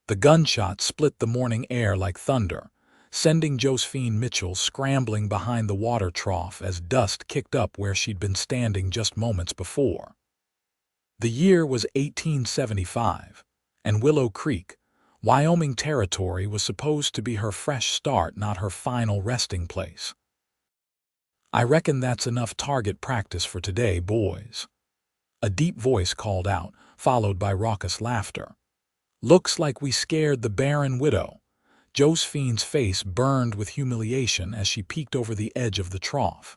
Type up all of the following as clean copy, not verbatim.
The gunshot split the morning air like thunder, sending Josephine Mitchell scrambling behind the water trough as dust kicked up where she'd been standing just moments before. The year was 1875, and Willow Creek, Wyoming territory, was supposed to be her fresh start, not her final resting place. "I reckon that's enough target practice for today, boys," a deep voice called out, followed by raucous laughter. "Looks like we scared the barren widow." Josephine's face burned with humiliation as she peeked over the edge of the trough.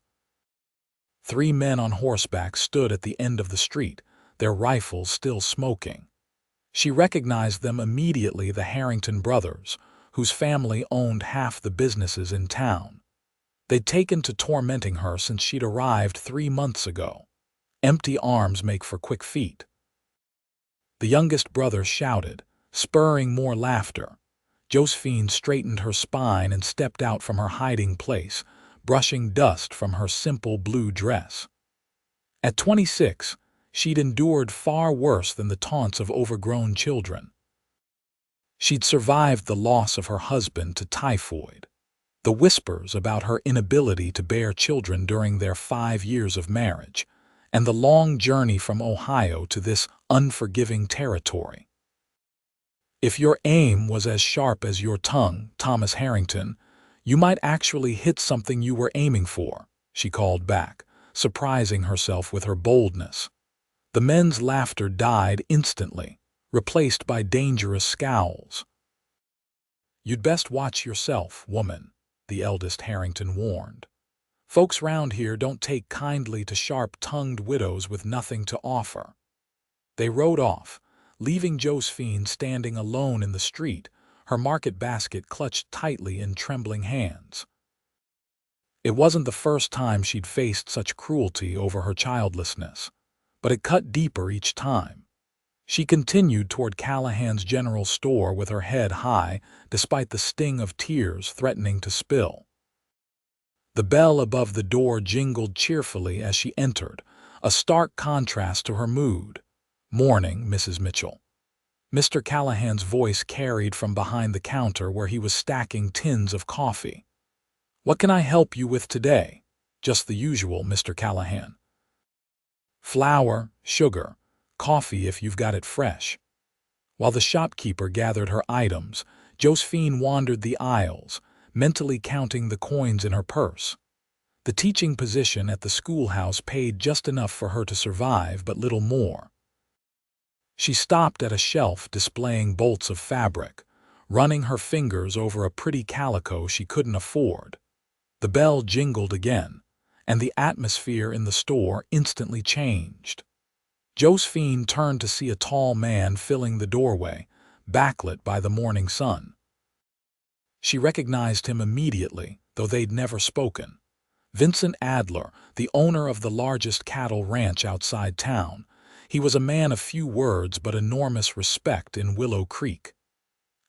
3 men on horseback stood at the end of the street, their rifles still smoking. She recognized them immediately, the Harrington brothers, whose family owned half the businesses in town. They'd taken to tormenting her since she'd arrived 3 months ago. Empty arms make for quick feet. The youngest brother shouted, spurring more laughter. Josephine straightened her spine and stepped out from her hiding place, brushing dust from her simple blue dress. At 26, she'd endured far worse than the taunts of overgrown children. She'd survived the loss of her husband to typhoid, the whispers about her inability to bear children during their 5 years of marriage, and the long journey from Ohio to this unforgiving territory. "If your aim was as sharp as your tongue, Thomas Harrington, you might actually hit something you were aiming for," she called back, surprising herself with her boldness. The men's laughter died instantly, replaced by dangerous scowls. "You'd best watch yourself, woman," the eldest Harrington warned. "Folks round here don't take kindly to sharp-tongued widows with nothing to offer." They rode off, leaving Josephine standing alone in the street, her market basket clutched tightly in trembling hands. It wasn't the first time she'd faced such cruelty over her childlessness, but it cut deeper each time. She continued toward Callahan's general store with her head high, despite the sting of tears threatening to spill. The bell above the door jingled cheerfully as she entered, a stark contrast to her mood. "Morning, Mrs. Mitchell." Mr. Callahan's voice carried from behind the counter where he was stacking tins of coffee. "What can I help you with today?" "Just the usual, Mr. Callahan. Flour, sugar, coffee if you've got it fresh." While the shopkeeper gathered her items, Josephine wandered the aisles, mentally counting the coins in her purse. The teaching position at the schoolhouse paid just enough for her to survive, but little more. She stopped at a shelf displaying bolts of fabric, running her fingers over a pretty calico she couldn't afford. The bell jingled again, and the atmosphere in the store instantly changed. Josephine turned to see a tall man filling the doorway, backlit by the morning sun. She recognized him immediately, though they'd never spoken. Vincent Adler, the owner of the largest cattle ranch outside town. He was a man of few words but enormous respect in Willow Creek.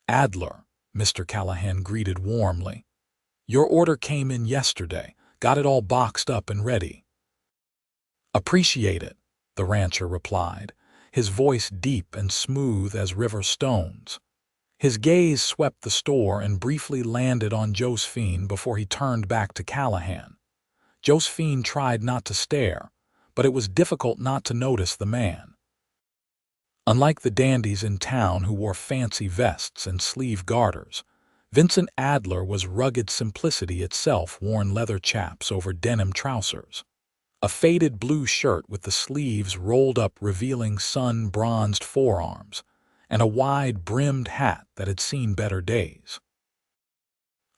"Adler," Mr. Callahan greeted warmly. "Your order came in yesterday. Got it all boxed up and ready." "Appreciate it," the rancher replied, his voice deep and smooth as river stones. His gaze swept the store and briefly landed on Josephine before he turned back to Callahan. Josephine tried not to stare, but it was difficult not to notice the man. Unlike the dandies in town who wore fancy vests and sleeve garters, Vincent Adler was rugged simplicity itself, worn leather chaps over denim trousers. A faded blue shirt with the sleeves rolled up revealing sun-bronzed forearms, and a wide-brimmed hat that had seen better days.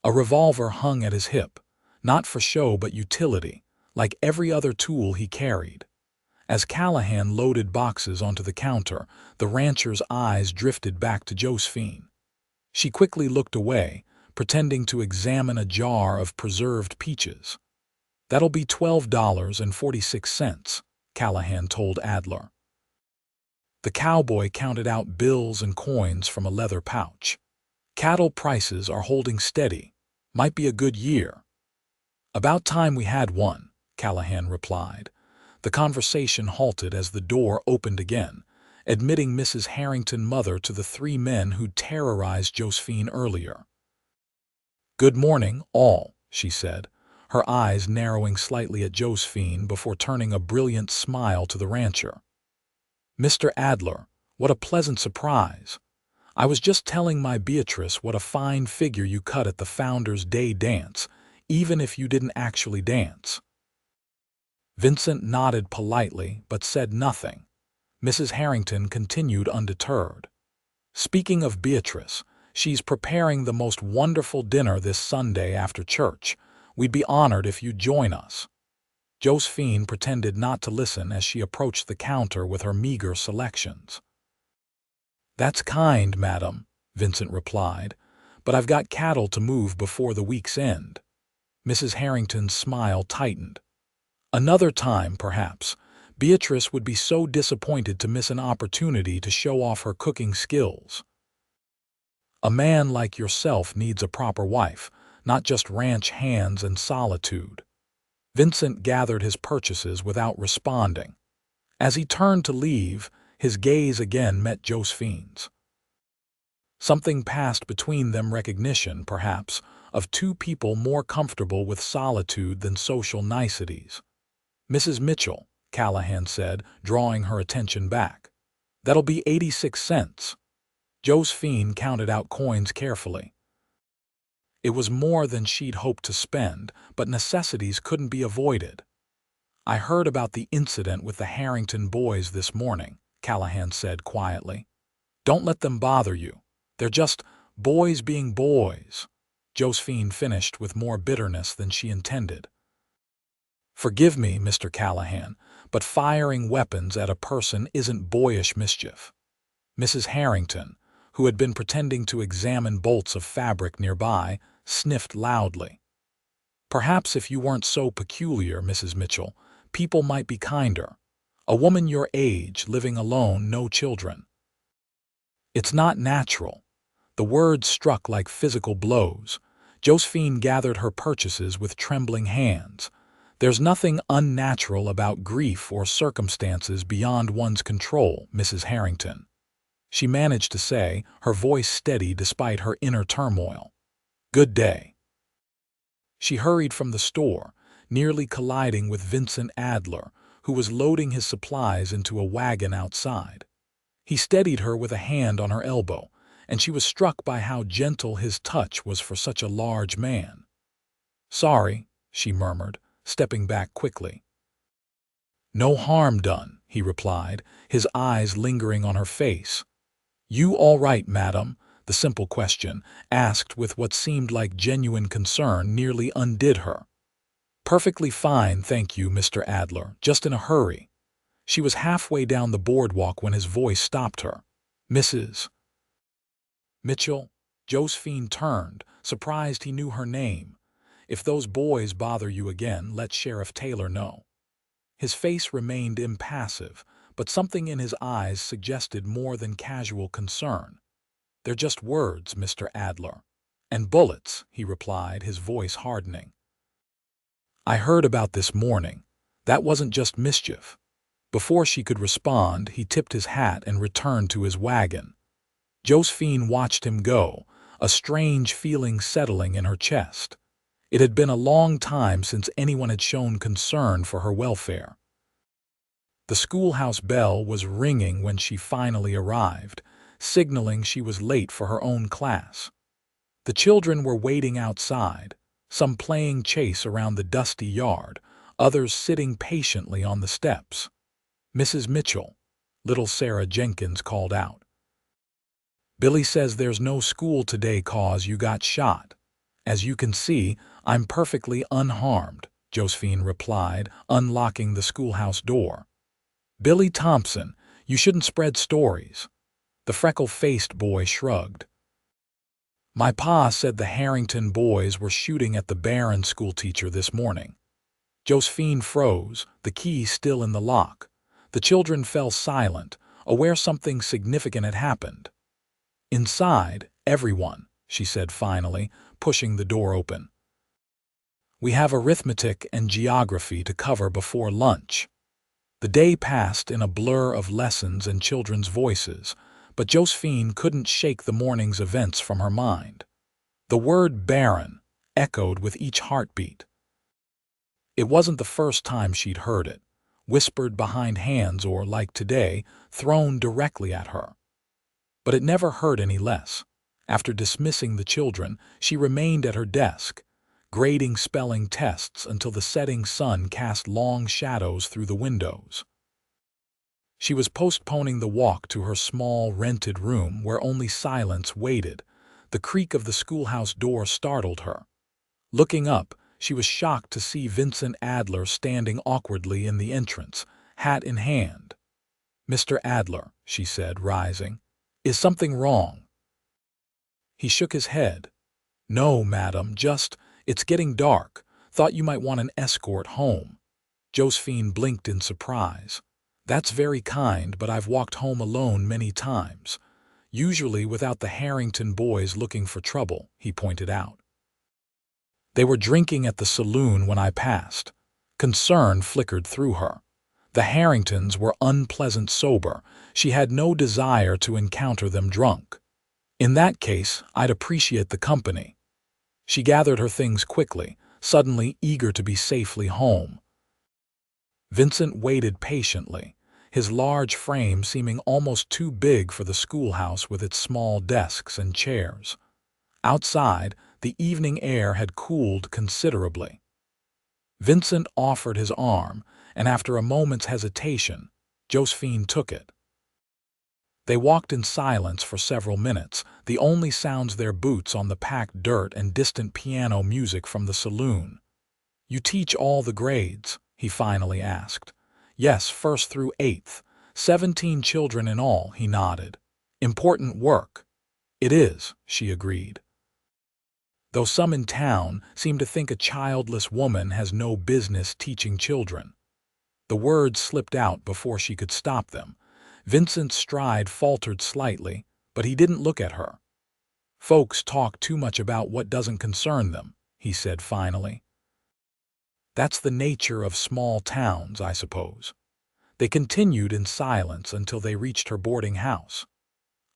A revolver hung at his hip, not for show but utility, like every other tool he carried. As Callahan loaded boxes onto the counter, the rancher's eyes drifted back to Josephine. She quickly looked away, pretending to examine a jar of preserved peaches. "That'll be $12.46, Callahan told Adler. The cowboy counted out bills and coins from a leather pouch. "Cattle prices are holding steady. Might be a good year." "About time we had one," Callahan replied. The conversation halted as the door opened again, admitting Mrs. Harrington mother to the three men who'd terrorized Josephine earlier. "Good morning, all," she said, her eyes narrowing slightly at Josephine before turning a brilliant smile to the rancher. "Mr. Adler, what a pleasant surprise. I was just telling my Beatrice what a fine figure you cut at the Founders' Day dance, even if you didn't actually dance." Vincent nodded politely but said nothing. Mrs. Harrington continued undeterred. "Speaking of Beatrice, she's preparing the most wonderful dinner this Sunday after church. We'd be honored if you'd join us." Josephine pretended not to listen as she approached the counter with her meager selections. "That's kind, madam," Vincent replied, "but I've got cattle to move before the week's end." Mrs. Harrington's smile tightened. Another time, perhaps, Beatrice would be so disappointed to miss an opportunity to show off her cooking skills. "A man like yourself needs a proper wife, not just ranch hands and solitude." Vincent gathered his purchases without responding. As he turned to leave, his gaze again met Josephine's. Something passed between them, recognition, perhaps, of two people more comfortable with solitude than social niceties. "Mrs. Mitchell," Callahan said, drawing her attention back. "That'll be 86 cents. Josephine counted out coins carefully. It was more than she'd hoped to spend, but necessities couldn't be avoided. "I heard about the incident with the Harrington boys this morning," Callahan said quietly. "Don't let them bother you. They're just boys being boys." Josephine finished with more bitterness than she intended. "Forgive me, Mr. Callahan, but firing weapons at a person isn't boyish mischief." Mrs. Harrington, who had been pretending to examine bolts of fabric nearby, sniffed loudly. "Perhaps if you weren't so peculiar, Mrs. Mitchell, people might be kinder. A woman your age, living alone, no children. It's not natural." The words struck like physical blows. Josephine gathered her purchases with trembling hands. "There's nothing unnatural about grief or circumstances beyond one's control, Mrs. Harrington," she managed to say, her voice steady despite her inner turmoil. "Good day." She hurried from the store, nearly colliding with Vincent Adler, who was loading his supplies into a wagon outside. He steadied her with a hand on her elbow, and she was struck by how gentle his touch was for such a large man. "Sorry," she murmured, stepping back quickly. "No harm done," he replied, his eyes lingering on her face. "You all right, madam?" The simple question, asked with what seemed like genuine concern, nearly undid her. "Perfectly fine, thank you, Mr. Adler, just in a hurry." She was halfway down the boardwalk when his voice stopped her. "Mrs. Mitchell?" Josephine turned, surprised he knew her name. "If those boys bother you again, let Sheriff Taylor know." His face remained impassive, but something in his eyes suggested more than casual concern. "They're just words, Mr. Adler." "And bullets," he replied, his voice hardening. "I heard about this morning. That wasn't just mischief." Before she could respond, he tipped his hat and returned to his wagon. Josephine watched him go, a strange feeling settling in her chest. It had been a long time since anyone had shown concern for her welfare. The schoolhouse bell was ringing when she finally arrived, signaling she was late for her own class. The children were waiting outside, some playing chase around the dusty yard, others sitting patiently on the steps. "Mrs. Mitchell," little Sarah Jenkins called out. "Billy says there's no school today 'cause you got shot. As you can see, I'm perfectly unharmed," Josephine replied, unlocking the schoolhouse door. "Billy Thompson, you shouldn't spread stories." The freckle-faced boy shrugged. "My pa said the Harrington boys were shooting at the Barron schoolteacher this morning." Josephine froze, the key still in the lock. The children fell silent, aware something significant had happened. "Inside, everyone," she said finally, pushing the door open. "We have arithmetic and geography to cover before lunch." The day passed in a blur of lessons and children's voices, but Josephine couldn't shake the morning's events from her mind. The word barren echoed with each heartbeat. It wasn't the first time she'd heard it, whispered behind hands or, like today, thrown directly at her. But it never hurt any less. After dismissing the children, she remained at her desk, grading spelling tests until the setting sun cast long shadows through the windows. She was postponing the walk to her small, rented room where only silence waited. The creak of the schoolhouse door startled her. Looking up, she was shocked to see Vincent Adler standing awkwardly in the entrance, hat in hand. "Mr. Adler," she said, rising, "is something wrong?" He shook his head. "No, madam, it's getting dark. Thought you might want an escort home." Josephine blinked in surprise. "That's very kind, but I've walked home alone many times, usually without the Harrington boys looking for trouble," he pointed out. "They were drinking at the saloon when I passed." Concern flickered through her. The Harringtons were unpleasant sober. She had no desire to encounter them drunk. "In that case, I'd appreciate the company." She gathered her things quickly, suddenly eager to be safely home. Vincent waited patiently, his large frame seeming almost too big for the schoolhouse with its small desks and chairs. Outside, the evening air had cooled considerably. Vincent offered his arm, and after a moment's hesitation, Josephine took it. They walked in silence for several minutes, the only sounds their boots on the packed dirt and distant piano music from the saloon. "You teach all the grades?" he finally asked. "Yes, 1st through 8th. 17 children in all," he nodded. "Important work." "It is," she agreed. "Though some in town seem to think a childless woman has no business teaching children." The words slipped out before she could stop them. Vincent's stride faltered slightly, but he didn't look at her. "Folks talk too much about what doesn't concern them," he said finally. "That's the nature of small towns, I suppose." They continued in silence until they reached her boarding house.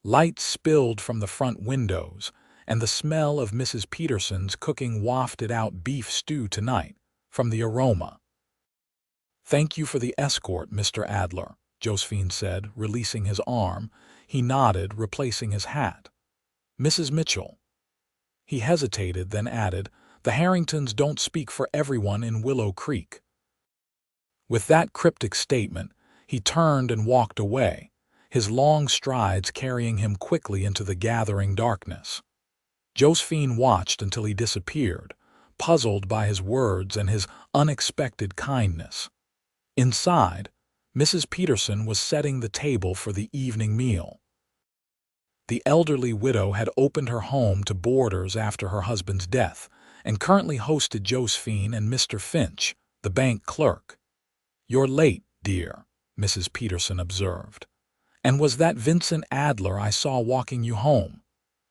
Light spilled from the front windows, and the smell of Mrs. Peterson's cooking wafted out beef stew tonight from the aroma. "Thank you for the escort, Mr. Adler," Josephine said, releasing his arm. He nodded, replacing his hat. "Mrs. Mitchell." He hesitated, then added, "The Harringtons don't speak for everyone in Willow Creek." With that cryptic statement, he turned and walked away, his long strides carrying him quickly into the gathering darkness. Josephine watched until he disappeared, puzzled by his words and his unexpected kindness. Inside, Mrs. Peterson was setting the table for the evening meal. The elderly widow had opened her home to boarders after her husband's death and currently hosted Josephine and Mr. Finch, the bank clerk. "You're late, dear," Mrs. Peterson observed. "And was that Vincent Adler I saw walking you home?"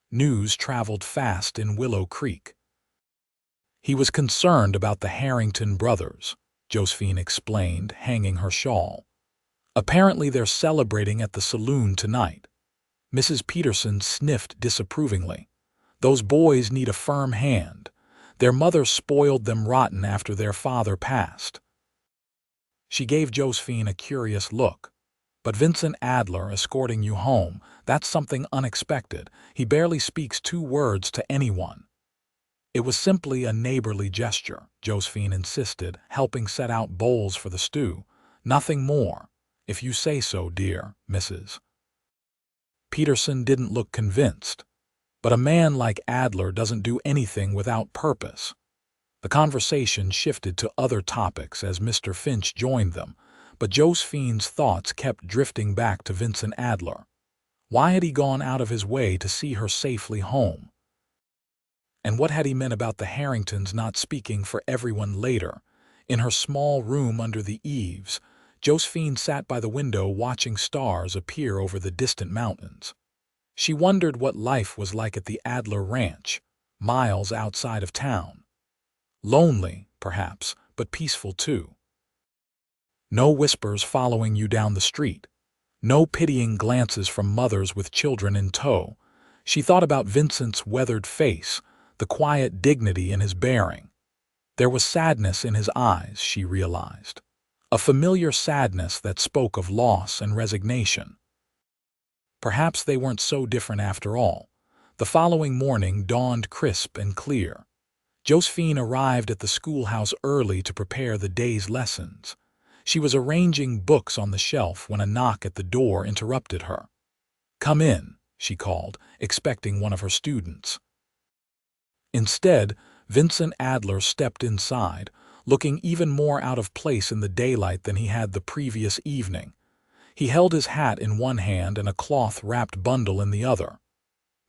News traveled fast in Willow Creek. "He was concerned about the Harrington brothers," Josephine explained, hanging her shawl. "Apparently they're celebrating at the saloon tonight." Mrs. Peterson sniffed disapprovingly. "Those boys need a firm hand. Their mother spoiled them rotten after their father passed." She gave Josephine a curious look. "But Vincent Adler escorting you home, that's something unexpected. He barely speaks 2 words to anyone." "It was simply a neighborly gesture," Josephine insisted, helping set out bowls for the stew. "Nothing more. If you say so, dear Mrs." Peterson didn't look convinced. But a man like Adler doesn't do anything without purpose. The conversation shifted to other topics as Mr. Finch joined them, but Josephine's thoughts kept drifting back to Vincent Adler. Why had he gone out of his way to see her safely home? And what had he meant about the Harringtons not speaking for everyone later? In her small room under the eaves, Josephine sat by the window watching stars appear over the distant mountains. She wondered what life was like at the Adler Ranch, miles outside of town. Lonely, perhaps, but peaceful too. No whispers following you down the street. No pitying glances from mothers with children in tow. She thought about Vincent's weathered face, the quiet dignity in his bearing. There was sadness in his eyes, she realized. A familiar sadness that spoke of loss and resignation. Perhaps they weren't so different after all. The following morning dawned crisp and clear. Josephine arrived at the schoolhouse early to prepare the day's lessons. She was arranging books on the shelf when a knock at the door interrupted her. "Come in," she called, expecting one of her students. Instead, Vincent Adler stepped inside, looking even more out of place in the daylight than he had the previous evening. He held his hat in one hand and a cloth-wrapped bundle in the other.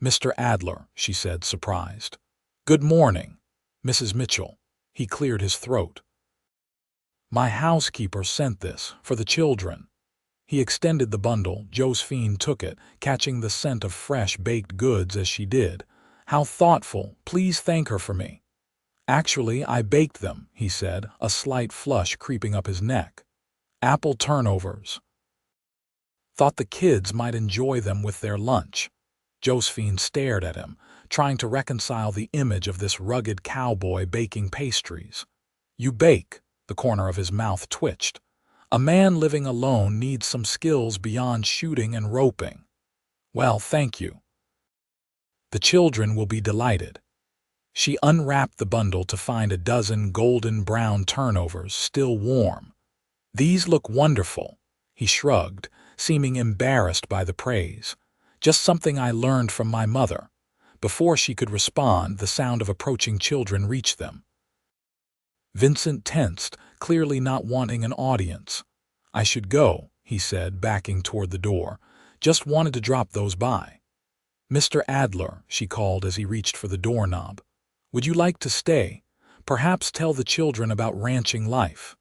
"Mr. Adler," she said, surprised. "Good morning, Mrs. Mitchell." He cleared his throat. "My housekeeper sent this for the children." He extended the bundle. Josephine took it, catching the scent of fresh baked goods as she did. "How thoughtful. Please thank her for me." "Actually, I baked them," he said, a slight flush creeping up his neck. "Apple turnovers. Thought the kids might enjoy them with their lunch." Josephine stared at him, trying to reconcile the image of this rugged cowboy baking pastries. "You bake?" The corner of his mouth twitched. "A man living alone needs some skills beyond shooting and roping." "Well, thank you. The children will be delighted." She unwrapped the bundle to find a dozen golden brown turnovers still warm. "These look wonderful," he shrugged, seeming embarrassed by the praise. "Just something I learned from my mother." Before she could respond, the sound of approaching children reached them. Vincent tensed, clearly not wanting an audience. "I should go," he said, backing toward the door. "Just wanted to drop those by." "Mr. Adler," she called as he reached for the doorknob. "Would you like to stay? Perhaps tell the children about ranching life.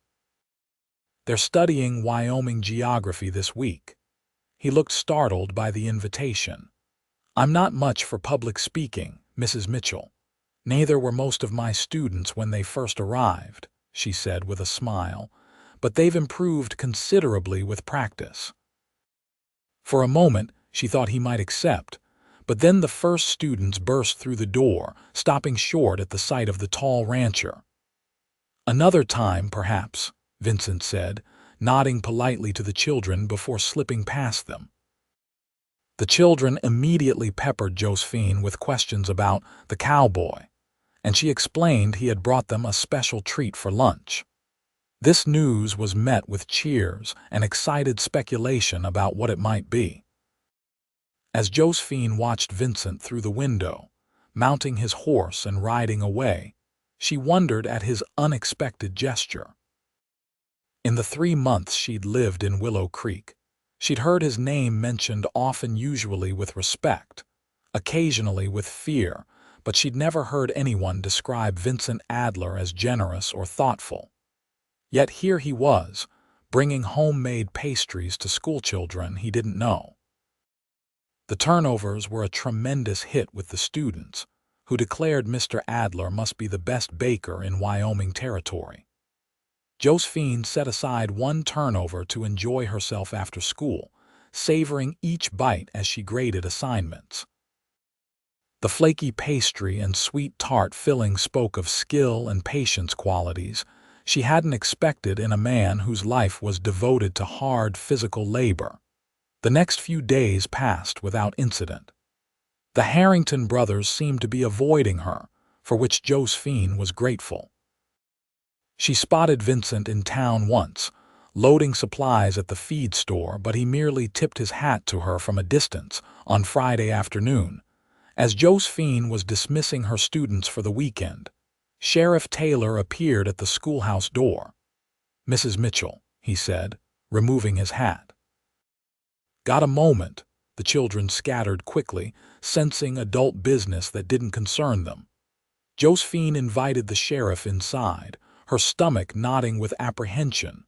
They're studying Wyoming geography this week." He looked startled by the invitation. "I'm not much for public speaking, Mrs. Mitchell. Neither were most of my students when they first arrived," she said with a smile, "but they've improved considerably with practice." For a moment, she thought he might accept, but then the first students burst through the door, stopping short at the sight of the tall rancher. "Another time, perhaps," Vincent said, nodding politely to the children before slipping past them. The children immediately peppered Josephine with questions about the cowboy, and she explained he had brought them a special treat for lunch. This news was met with cheers and excited speculation about what it might be. As Josephine watched Vincent through the window, mounting his horse and riding away, she wondered at his unexpected gesture. In the 3 months she'd lived in Willow Creek, she'd heard his name mentioned often, usually with respect, occasionally with fear, but she'd never heard anyone describe Vincent Adler as generous or thoughtful. Yet here he was, bringing homemade pastries to schoolchildren he didn't know. The turnovers were a tremendous hit with the students, who declared Mr. Adler must be the best baker in Wyoming territory. Josephine set aside 1 turnover to enjoy herself after school, savoring each bite as she graded assignments. The flaky pastry and sweet tart filling spoke of skill and patience qualities she hadn't expected in a man whose life was devoted to hard physical labor. The next few days passed without incident. The Harrington brothers seemed to be avoiding her, for which Josephine was grateful. She spotted Vincent in town once, loading supplies at the feed store, but he merely tipped his hat to her from a distance on Friday afternoon. As Josephine was dismissing her students for the weekend, Sheriff Taylor appeared at the schoolhouse door. "Mrs. Mitchell," he said, removing his hat. "Got a moment?" The children scattered quickly, sensing adult business that didn't concern them. Josephine invited the sheriff inside, her stomach knotting with apprehension.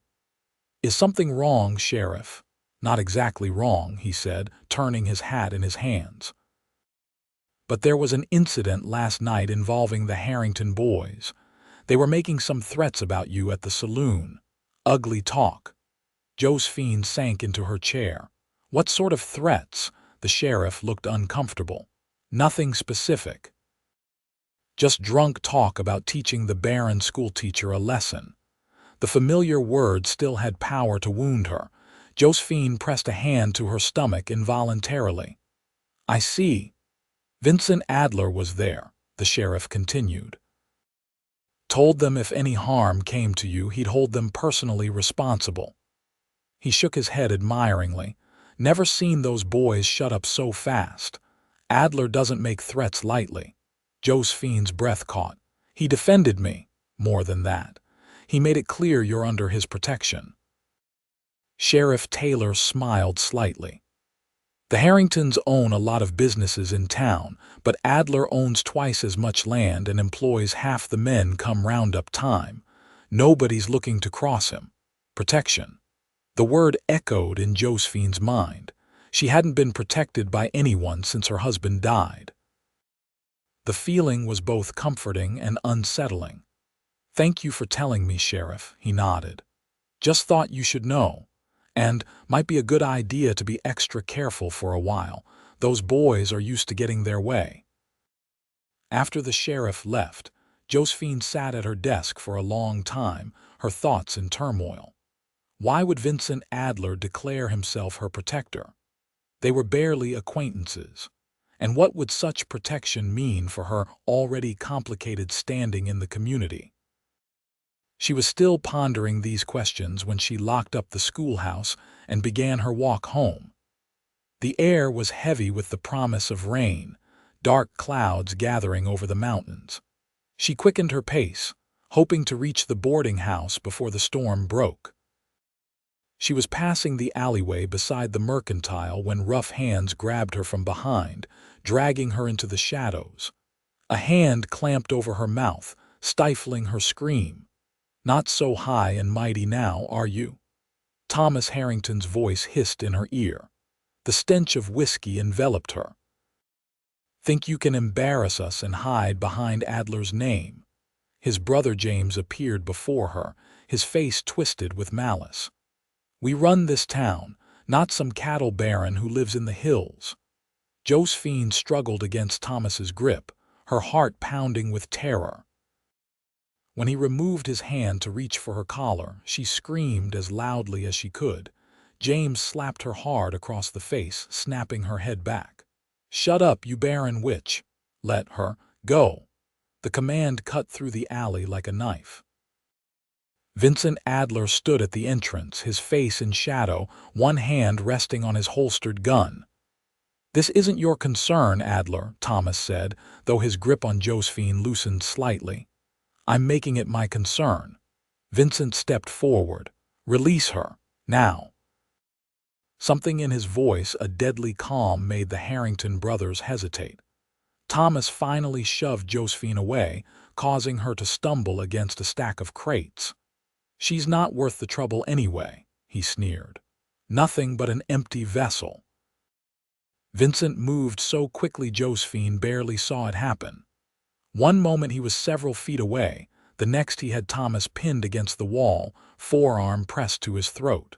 "Is something wrong, Sheriff?" "Not exactly wrong," he said, turning his hat in his hands. "But there was an incident last night involving the Harrington boys. They were making some threats about you at the saloon. Ugly talk." Josephine sank into her chair. What sort of threats? The sheriff looked uncomfortable. Nothing specific. Just drunk talk about teaching the barren schoolteacher a lesson. The familiar word still had power to wound her. Josephine pressed a hand to her stomach involuntarily. I see. Vincent Adler was there, the sheriff continued. Told them if any harm came to you, he'd hold them personally responsible. He shook his head admiringly. Never seen those boys shut up so fast. Adler doesn't make threats lightly. Josephine's breath caught. He defended me. More than that. He made it clear you're under his protection. Sheriff Taylor smiled slightly. The Harringtons own a lot of businesses in town, but Adler owns twice as much land and employs half the men come roundup time. Nobody's looking to cross him. Protection. The word echoed in Josephine's mind. She hadn't been protected by anyone since her husband died. The feeling was both comforting and unsettling. Thank you for telling me, Sheriff, he nodded. Just thought you should know. And might be a good idea to be extra careful for a while. Those boys are used to getting their way. After the sheriff left, Josephine sat at her desk for a long time, her thoughts in turmoil. Why would Vincent Adler declare himself her protector? They were barely acquaintances. And what would such protection mean for her already complicated standing in the community? She was still pondering these questions when she locked up the schoolhouse and began her walk home. The air was heavy with the promise of rain, dark clouds gathering over the mountains. She quickened her pace, hoping to reach the boarding house before the storm broke. She was passing the alleyway beside the mercantile when rough hands grabbed her from behind, dragging her into the shadows. A hand clamped over her mouth, stifling her scream. Not so high and mighty now, are you? Thomas Harrington's voice hissed in her ear. The stench of whiskey enveloped her. Think you can embarrass us and hide behind Adler's name? His brother James appeared before her, his face twisted with malice. We run this town, not some cattle baron who lives in the hills. Josephine struggled against Thomas's grip, her heart pounding with terror. When he removed his hand to reach for her collar, she screamed as loudly as she could. James slapped her hard across the face, snapping her head back. Shut up, you barren witch. Let her go. The command cut through the alley like a knife. Vincent Adler stood at the entrance, his face in shadow, one hand resting on his holstered gun. This isn't your concern, Adler, Thomas said, though his grip on Josephine loosened slightly. I'm making it my concern. Vincent stepped forward. Release her, now. Something in his voice, a deadly calm, made the Harrington brothers hesitate. Thomas finally shoved Josephine away, causing her to stumble against a stack of crates. She's not worth the trouble anyway, he sneered. Nothing but an empty vessel. Vincent moved so quickly Josephine barely saw it happen. One moment he was several feet away, the next he had Thomas pinned against the wall, forearm pressed to his throat.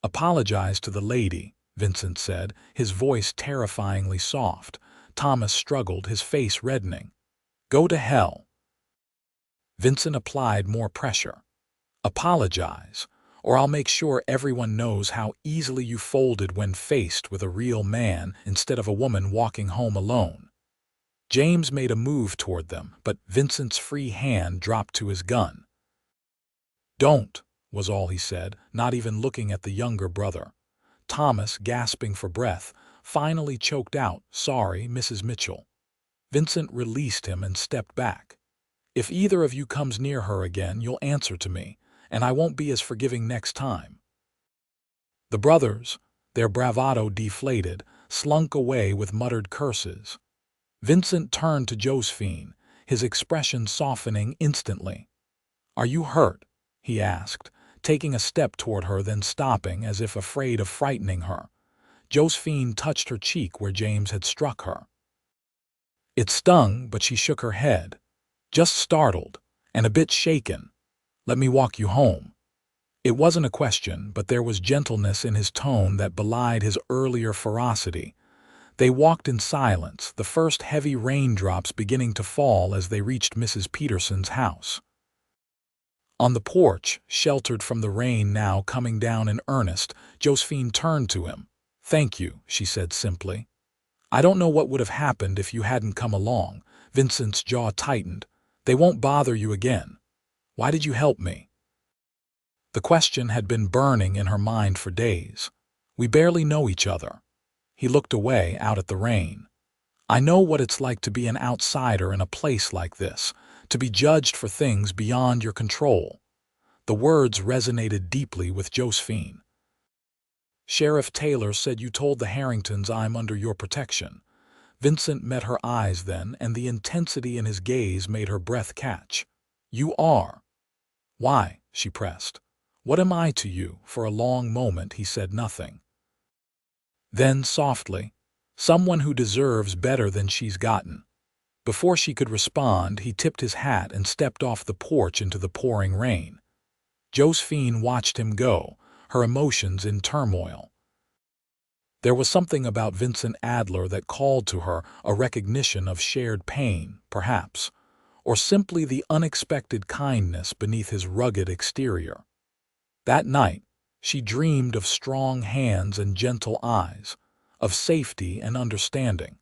Apologize to the lady, Vincent said, his voice terrifyingly soft. Thomas struggled, his face reddening. Go to hell. Vincent applied more pressure. Apologize, or I'll make sure everyone knows how easily you folded when faced with a real man instead of a woman walking home alone. James made a move toward them, but Vincent's free hand dropped to his gun. Don't, was all he said, not even looking at the younger brother. Thomas, gasping for breath, finally choked out, Sorry, Mrs. Mitchell. Vincent released him and stepped back. If either of you comes near her again, you'll answer to me, and I won't be as forgiving next time. The brothers, their bravado deflated, slunk away with muttered curses. Vincent turned to Josephine, his expression softening instantly. Are you hurt? He asked, taking a step toward her, then stopping as if afraid of frightening her. Josephine touched her cheek where James had struck her. It stung, but she shook her head. Just startled, and a bit shaken. Let me walk you home. It wasn't a question, but there was gentleness in his tone that belied his earlier ferocity. They walked in silence, the first heavy raindrops beginning to fall as they reached Mrs. Peterson's house. On the porch, sheltered from the rain now coming down in earnest, Josephine turned to him. "Thank you," she said simply. "I don't know what would have happened if you hadn't come along." Vincent's jaw tightened. "They won't bother you again. Why did you help me?" The question had been burning in her mind for days. "We barely know each other." He looked away, out at the rain. "I know what it's like to be an outsider in a place like this, to be judged for things beyond your control." The words resonated deeply with Josephine. "Sheriff Taylor said you told the Harringtons I'm under your protection." Vincent met her eyes then, and the intensity in his gaze made her breath catch. "You are?" "Why?" she pressed. "What am I to you?" For a long moment he said nothing. Then, softly, "Someone who deserves better than she's gotten." Before she could respond, he tipped his hat and stepped off the porch into the pouring rain. Josephine watched him go, her emotions in turmoil. There was something about Vincent Adler that called to her, a recognition of shared pain, perhaps, or simply the unexpected kindness beneath his rugged exterior. That night, she dreamed of strong hands and gentle eyes, of safety and understanding.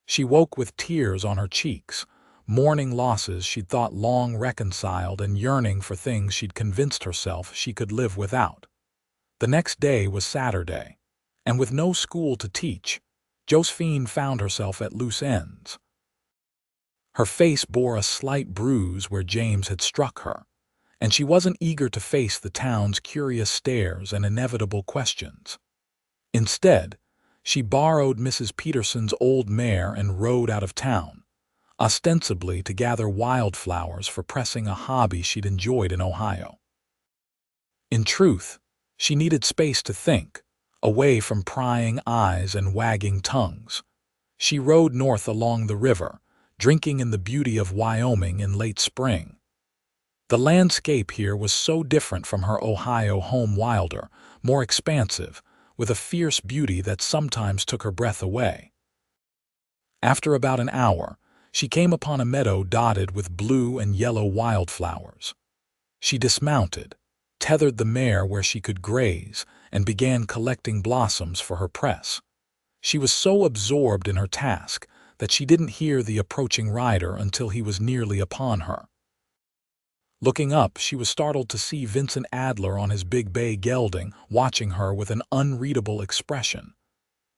She woke with tears on her cheeks, mourning losses she'd thought long reconciled and yearning for things she'd convinced herself she could live without. The next day was Saturday, and with no school to teach, Josephine found herself at loose ends. Her face bore a slight bruise where James had struck her, and she wasn't eager to face the town's curious stares and inevitable questions. Instead, she borrowed Mrs. Peterson's old mare and rode out of town, ostensibly to gather wildflowers for pressing a hobby she'd enjoyed in Ohio. In truth, she needed space to think, away from prying eyes and wagging tongues. She rode north along the river, drinking in the beauty of Wyoming in late spring. The landscape here was so different from her Ohio home, wilder, more expansive, with a fierce beauty that sometimes took her breath away. After about an hour, she came upon a meadow dotted with blue and yellow wildflowers. She dismounted, tethered the mare where she could graze, and began collecting blossoms for her press. She was so absorbed in her task that she didn't hear the approaching rider until he was nearly upon her. Looking up, she was startled to see Vincent Adler on his big bay gelding, watching her with an unreadable expression.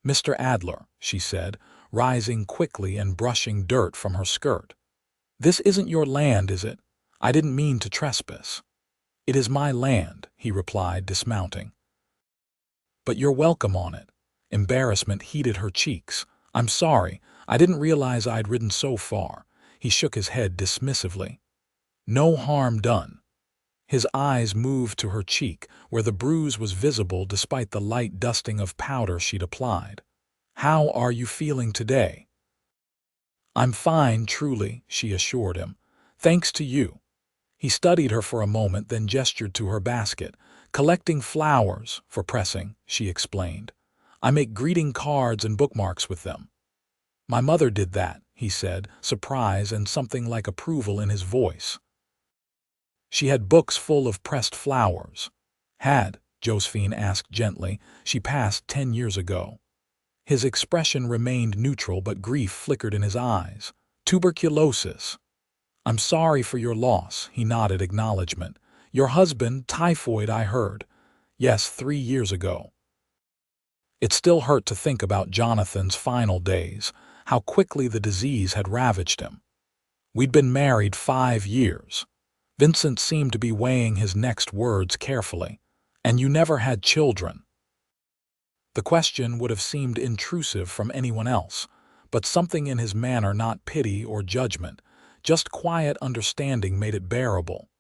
"Mr. Adler," she said, rising quickly and brushing dirt from her skirt. "This isn't your land, is it? I didn't mean to trespass." "It is my land," he replied, dismounting. "But you're welcome on it." Embarrassment heated her cheeks. "I'm sorry, I didn't realize I'd ridden so far." He shook his head dismissively. "No harm done." His eyes moved to her cheek, where the bruise was visible despite the light dusting of powder she'd applied. "How are you feeling today?" "I'm fine, truly," she assured him. "Thanks to you." He studied her for a moment, then gestured to her basket. "Collecting flowers for pressing," she explained. "I make greeting cards and bookmarks with them." "My mother did that," he said, surprise and something like approval in his voice. "She had books full of pressed flowers." "Had?" Josephine asked gently. "She passed 10 years ago." His expression remained neutral, but grief flickered in his eyes. "Tuberculosis." "I'm sorry for your loss," he nodded acknowledgement. "Your husband, typhoid, I heard." "Yes, 3 years ago." It still hurt to think about Jonathan's final days, how quickly the disease had ravaged him. "We'd been married 5 years. Vincent seemed to be weighing his next words carefully. "And you never had children." The question would have seemed intrusive from anyone else, but something in his manner, not pity or judgment, just quiet understanding, made it bearable.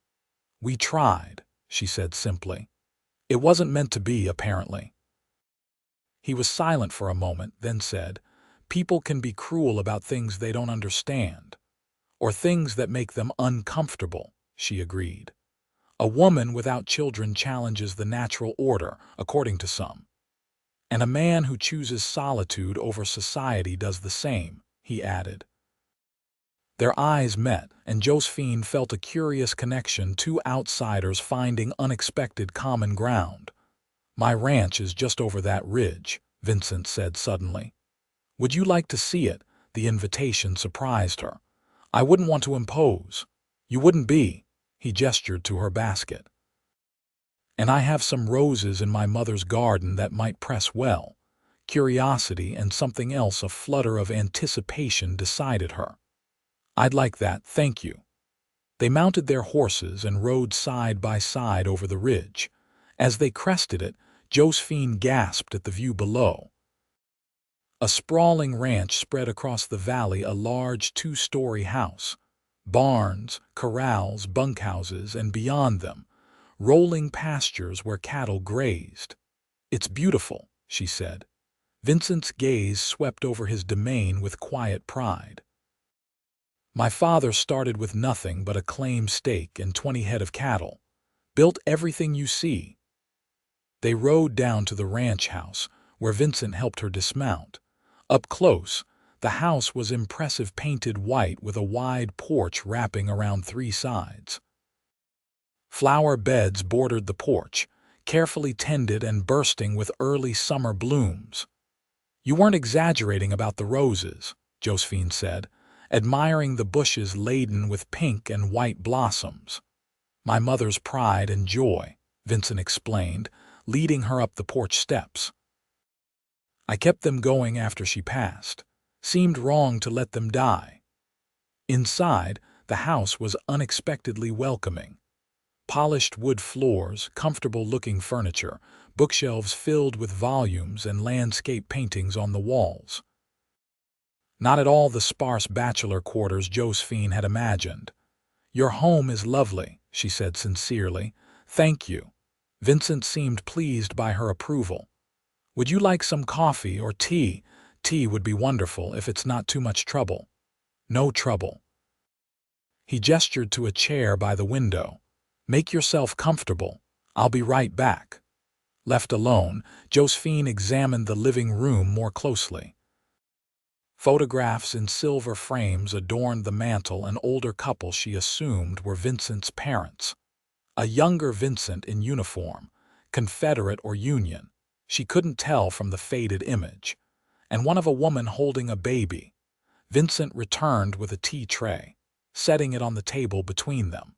"We tried," she said simply. "It wasn't meant to be, apparently." He was silent for a moment, then said, "People can be cruel about things they don't understand, or things that make them uncomfortable," she agreed. A woman without children challenges the natural order, according to some. And a man who chooses solitude over society does the same, he added. Their eyes met, and Josephine felt a curious connection, two outsiders finding unexpected common ground. "My ranch is just over that ridge," Vincent said suddenly. "Would you like to see it?" The invitation surprised her. "I wouldn't want to impose." "You wouldn't be." He gestured to her basket. "And I have some roses in my mother's garden that might press well." Curiosity and something else, a flutter of anticipation, decided her. "I'd like that, thank you." They mounted their horses and rode side by side over the ridge. As they crested it, Josephine gasped at the view below. A sprawling ranch spread across the valley, a large two-story house. Barns, corrals, bunkhouses, and beyond them, rolling pastures where cattle grazed. "It's beautiful," she said. Vincent's gaze swept over his domain with quiet pride. "My father started with nothing but a claim stake and 20 head of cattle. Built everything you see." They rode down to the ranch house, where Vincent helped her dismount. Up close, the house was impressive, painted white with a wide porch wrapping around 3 sides. Flower beds bordered the porch, carefully tended and bursting with early summer blooms. "You weren't exaggerating about the roses," Josephine said, admiring the bushes laden with pink and white blossoms. "My mother's pride and joy," Vincent explained, leading her up the porch steps. "I kept them going after she passed. Seemed wrong to let them die." Inside, the house was unexpectedly welcoming. Polished wood floors, comfortable-looking furniture, bookshelves filled with volumes, and landscape paintings on the walls. Not at all the sparse bachelor quarters Josephine had imagined. "Your home is lovely," she said sincerely. "Thank you." Vincent seemed pleased by her approval. "Would you like some coffee or tea?" "Tea would be wonderful if it's not too much trouble." "No trouble." He gestured to a chair by the window. "Make yourself comfortable. I'll be right back." Left alone, Josephine examined the living room more closely. Photographs in silver frames adorned the mantel, an older couple she assumed were Vincent's parents. A younger Vincent in uniform, Confederate or Union, she couldn't tell from the faded image, and one of a woman holding a baby. Vincent returned with a tea tray, setting it on the table between them.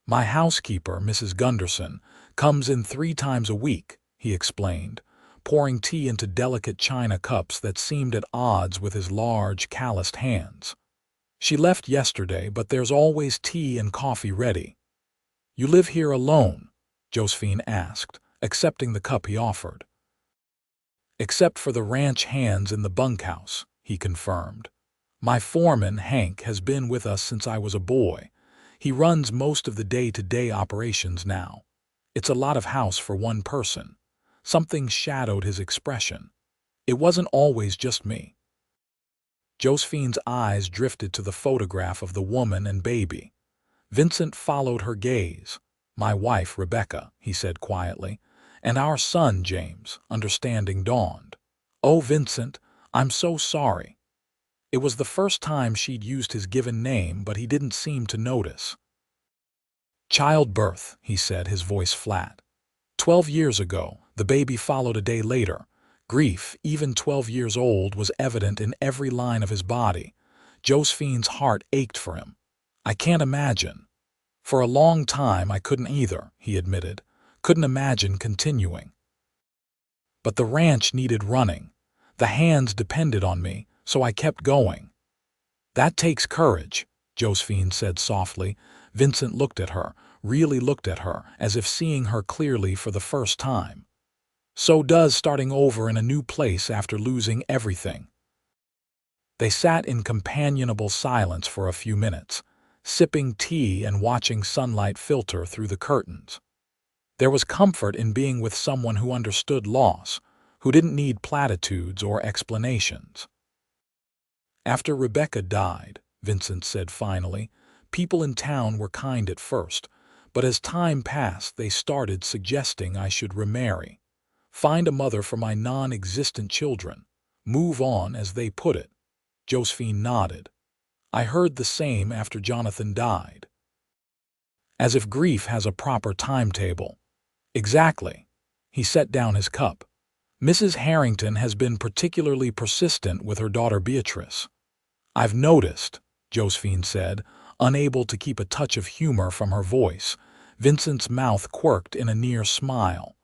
"My housekeeper, Mrs. Gunderson, comes in 3 times a week," he explained, pouring tea into delicate china cups that seemed at odds with his large, calloused hands. "She left yesterday, but there's always tea and coffee ready." "You live here alone?" Josephine asked, accepting the cup he offered. "Except for the ranch hands in the bunkhouse," he confirmed. "My foreman, Hank, has been with us since I was a boy. He runs most of the day-to-day operations now. It's a lot of house for one person." Something shadowed his expression. "It wasn't always just me." Josephine's eyes drifted to the photograph of the woman and baby. Vincent followed her gaze. "My wife, Rebecca," he said quietly, "and our son, James." Understanding dawned. "Oh, Vincent, I'm so sorry." It was the first time she'd used his given name, but he didn't seem to notice. "Childbirth," he said, his voice flat. 12 years ago, the baby followed a day later. Grief, even 12 years old, was evident in every line of his body. Josephine's heart ached for him. "I can't imagine." "For a long time I couldn't either," he admitted. "Couldn't imagine continuing. But the ranch needed running. The hands depended on me, so I kept going." "That takes courage," Josephine said softly. Vincent looked at her, really looked at her, as if seeing her clearly for the first time. "So does starting over in a new place after losing everything." They sat in companionable silence for a few minutes, sipping tea and watching sunlight filter through the curtains. There was comfort in being with someone who understood loss, who didn't need platitudes or explanations. "After Rebecca died," Vincent said finally, "people in town were kind at first, but as time passed they started suggesting I should remarry, find a mother for my non-existent children, move on, as they put it. Josephine nodded. I heard the same after Jonathan died. As if grief has a proper timetable. Exactly. He set down his cup. Mrs. Harrington has been particularly persistent with her daughter Beatrice. I've noticed, Josephine said, unable to keep a touch of humor from her voice. Vincent's mouth quirked in a near smile.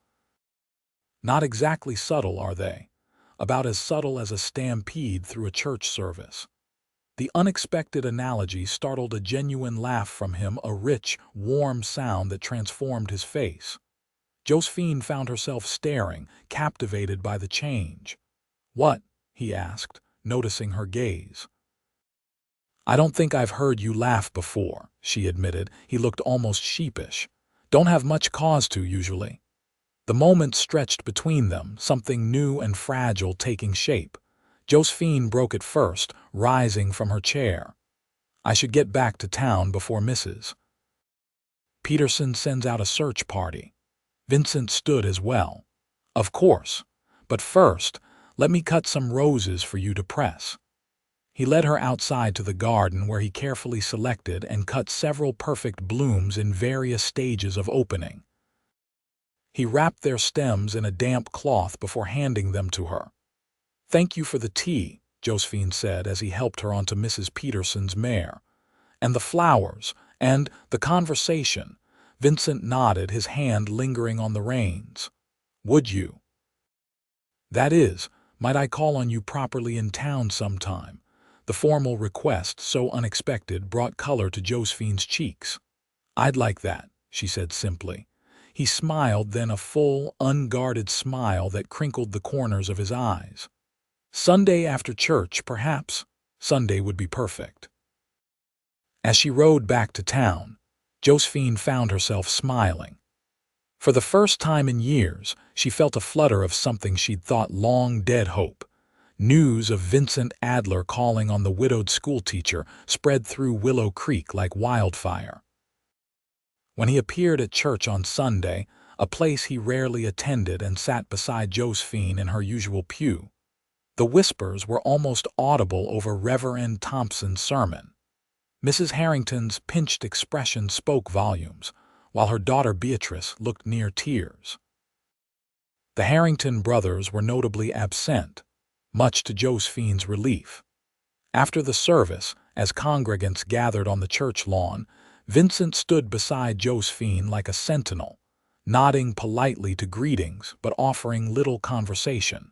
Not exactly subtle, are they? About as subtle as a stampede through a church service. The unexpected analogy startled a genuine laugh from him, a rich, warm sound that transformed his face. Josephine found herself staring, captivated by the change. "What?" he asked, noticing her gaze. "I don't think I've heard you laugh before," she admitted. He looked almost sheepish. "Don't have much cause to, usually." The moment stretched between them, something new and fragile taking shape. Josephine broke it first, rising from her chair. "I should get back to town before Mrs. Peterson sends out a search party." Vincent stood as well. "Of course. But first, let me cut some roses for you to press." He led her outside to the garden, where he carefully selected and cut several perfect blooms in various stages of opening. He wrapped their stems in a damp cloth before handing them to her. "Thank you for the tea," Josephine said as he helped her onto Mrs. Peterson's mare. "And the flowers, and the conversation." Vincent nodded, his hand lingering on the reins. "Would you? That is, might I call on you properly in town sometime?" The formal request, so unexpected, brought color to Josephine's cheeks. "I'd like that," she said simply. He smiled, then a full, unguarded smile that crinkled the corners of his eyes. "Sunday after church, perhaps?" Sunday would be perfect. As she rode back to town, Josephine found herself smiling. For the first time in years, she felt a flutter of something she'd thought long dead: hope. News of Vincent Adler calling on the widowed schoolteacher spread through Willow Creek like wildfire. When he appeared at church on Sunday, a place he rarely attended, and sat beside Josephine in her usual pew, the whispers were almost audible over Reverend Thompson's sermon. Mrs. Harrington's pinched expression spoke volumes, while her daughter Beatrice looked near tears. The Harrington brothers were notably absent, much to Josephine's relief. After the service, as congregants gathered on the church lawn, Vincent stood beside Josephine like a sentinel, nodding politely to greetings but offering little conversation.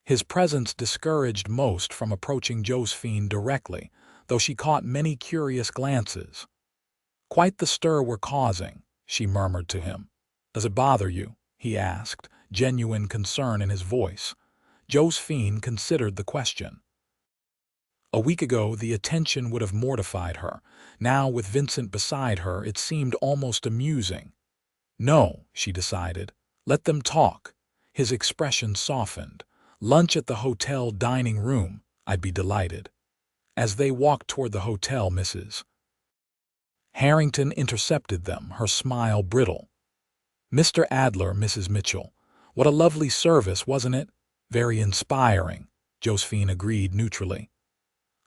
His presence discouraged most from approaching Josephine directly, though she caught many curious glances. "Quite the stir we're causing," she murmured to him. "Does it bother you?" he asked, genuine concern in his voice. Josephine considered the question. A week ago, the attention would have mortified her. Now, with Vincent beside her, it seemed almost amusing. "No," she decided. "Let them talk." His expression softened. "Lunch at the hotel dining room. I'd be delighted." As they walked toward the hotel, Mrs. Harrington intercepted them, her smile brittle. "Mr. Adler, Mrs. Mitchell. What a lovely service, wasn't it?" "Very inspiring," Josephine agreed neutrally.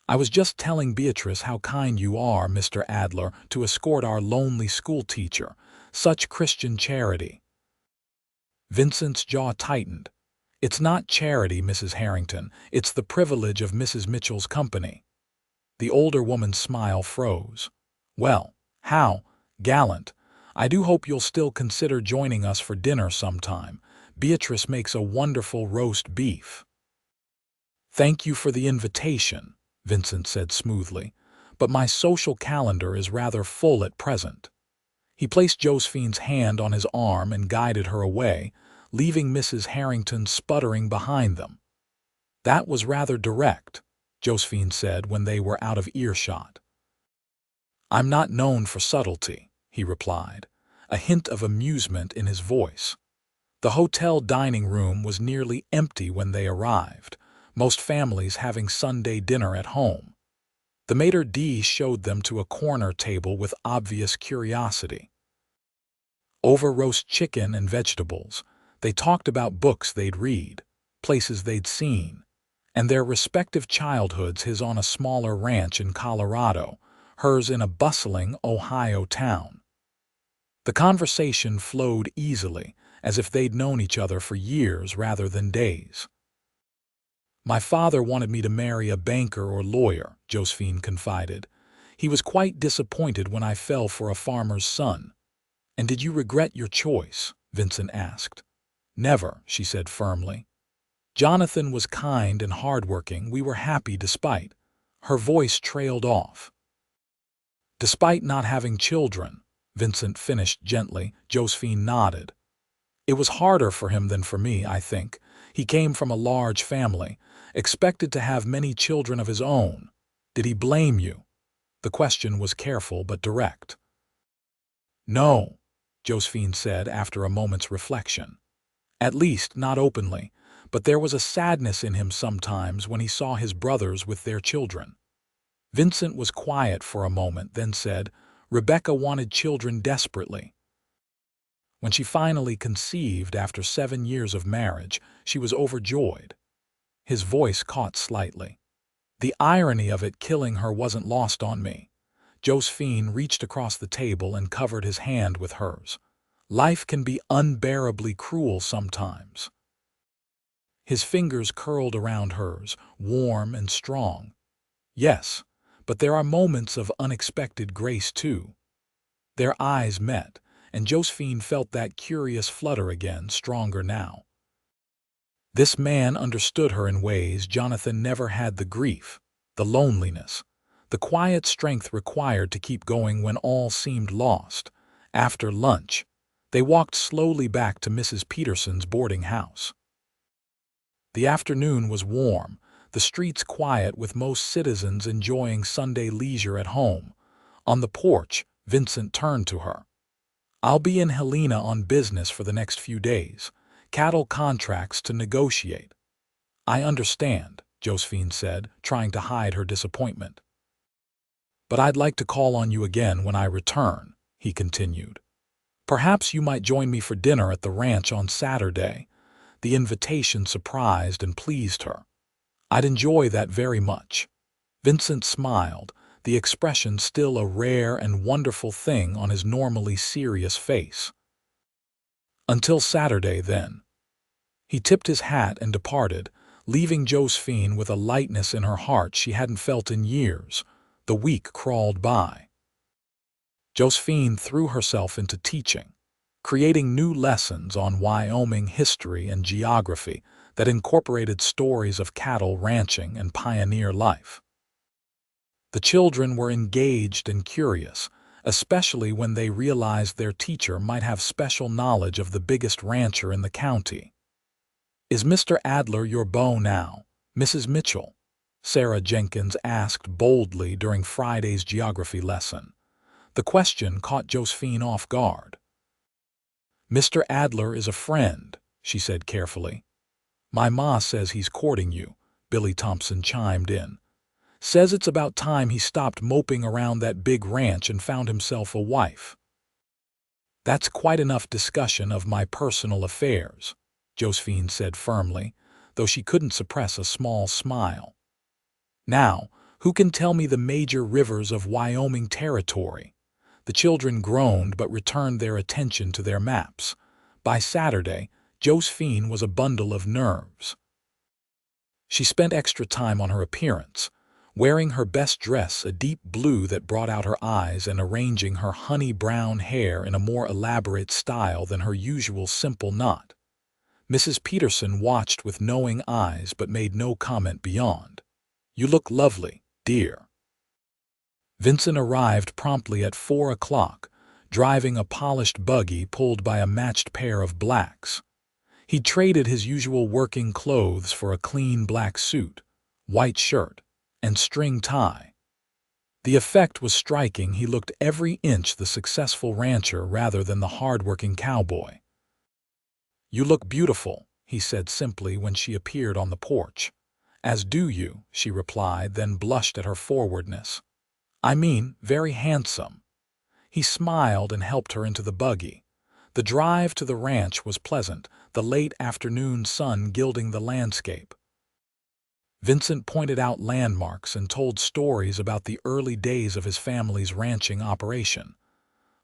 "I was just telling Beatrice how kind you are, Mr. Adler, to escort our lonely schoolteacher. Such Christian charity." Vincent's jaw tightened. "It's not charity, Mrs. Harrington. It's the privilege of Mrs. Mitchell's company." The older woman's smile froze. "Well, how gallant. I do hope you'll still consider joining us for dinner sometime. Beatrice makes a wonderful roast beef." "Thank you for the invitation," Vincent said smoothly, "but my social calendar is rather full at present." He placed Josephine's hand on his arm and guided her away, leaving Mrs. Harrington sputtering behind them. "That was rather direct," Josephine said when they were out of earshot. "I'm not known for subtlety," he replied, a hint of amusement in his voice. The hotel dining room was nearly empty when they arrived, most families having Sunday dinner at home. The maitre d' showed them to a corner table with obvious curiosity. Over roast chicken and vegetables, they talked about books they'd read, places they'd seen, and their respective childhoods, his on a smaller ranch in Colorado, hers in a bustling Ohio town. The conversation flowed easily, as if they'd known each other for years rather than days. "My father wanted me to marry a banker or lawyer," Josephine confided. "He was quite disappointed when I fell for a farmer's son." "And did you regret your choice?" Vincent asked. "Never," she said firmly. "Jonathan was kind and hardworking. We were happy despite—" Her voice trailed off. "Despite not having children," Vincent finished gently. Josephine nodded. "It was harder for him than for me, I think. He came from a large family, expected to have many children of his own. Did he blame you?" The question was careful but direct. "No," Josephine said after a moment's reflection. "At least, not openly, but there was a sadness in him sometimes when he saw his brothers with their children." Vincent was quiet for a moment, then said, "Rebecca wanted children desperately. When she finally conceived after 7 years of marriage, she was overjoyed." His voice caught slightly. "The irony of it killing her wasn't lost on me." Josephine reached across the table and covered his hand with hers. "Life can be unbearably cruel sometimes." His fingers curled around hers, warm and strong. "Yes, but there are moments of unexpected grace too." Their eyes met, and Josephine felt that curious flutter again, stronger now. This man understood her in ways Jonathan never had: the grief, the loneliness, the quiet strength required to keep going when all seemed lost. After lunch, they walked slowly back to Mrs. Peterson's boarding house. The afternoon was warm, the streets quiet, with most citizens enjoying Sunday leisure at home. On the porch, Vincent turned to her. "I'll be in Helena on business for the next few days. Cattle contracts to negotiate." "I understand," Josephine said, trying to hide her disappointment. "But I'd like to call on you again when I return," he continued. "Perhaps you might join me for dinner at the ranch on Saturday." The invitation surprised and pleased her. "I'd enjoy that very much." Vincent smiled, the expression still a rare and wonderful thing on his normally serious face. "Until Saturday, then." He tipped his hat and departed, leaving Josephine with a lightness in her heart she hadn't felt in years. The week crawled by. Josephine threw herself into teaching, creating new lessons on Wyoming history and geography that incorporated stories of cattle ranching and pioneer life. The children were engaged and curious, especially when they realized their teacher might have special knowledge of the biggest rancher in the county. "Is Mr. Adler your beau now, Mrs. Mitchell?" Sarah Jenkins asked boldly during Friday's geography lesson. The question caught Josephine off guard. "Mr. Adler is a friend," she said carefully. "My ma says he's courting you," Billy Thompson chimed in. "Says it's about time he stopped moping around that big ranch and found himself a wife." "That's quite enough discussion of my personal affairs," Josephine said firmly, though she couldn't suppress a small smile. "Now, who can tell me the major rivers of Wyoming territory?" The children groaned but returned their attention to their maps. By Saturday, Josephine was a bundle of nerves. She spent extra time on her appearance, wearing her best dress, a deep blue that brought out her eyes, and arranging her honey-brown hair in a more elaborate style than her usual simple knot. Mrs. Peterson watched with knowing eyes but made no comment beyond. "You look lovely, dear." Vincent arrived promptly at 4 o'clock, driving a polished buggy pulled by a matched pair of blacks. He traded his usual working clothes for a clean black suit, white shirt, and string tie. The effect was striking. He looked every inch the successful rancher rather than the hard-working cowboy. "You look beautiful," he said simply when she appeared on the porch. "As do you," she replied, then blushed at her forwardness. "I mean, very handsome." He smiled and helped her into the buggy. The drive to the ranch was pleasant, the late afternoon sun gilding the landscape. Vincent pointed out landmarks and told stories about the early days of his family's ranching operation.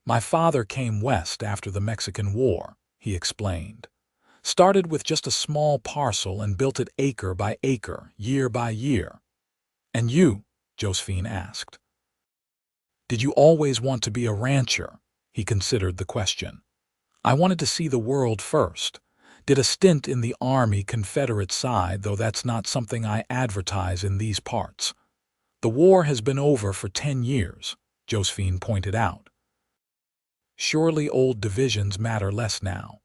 "My father came west after the Mexican War," he explained. "Started with just a small parcel and built it acre by acre, year by year." "And you?" Josephine asked. "Did you always want to be a rancher?" He considered the question. "I wanted to see the world first. Did a stint in the Army Confederate side, though that's not something I advertise in these parts." "The war has been over for 10 years, Josephine pointed out. "Surely old divisions matter less now."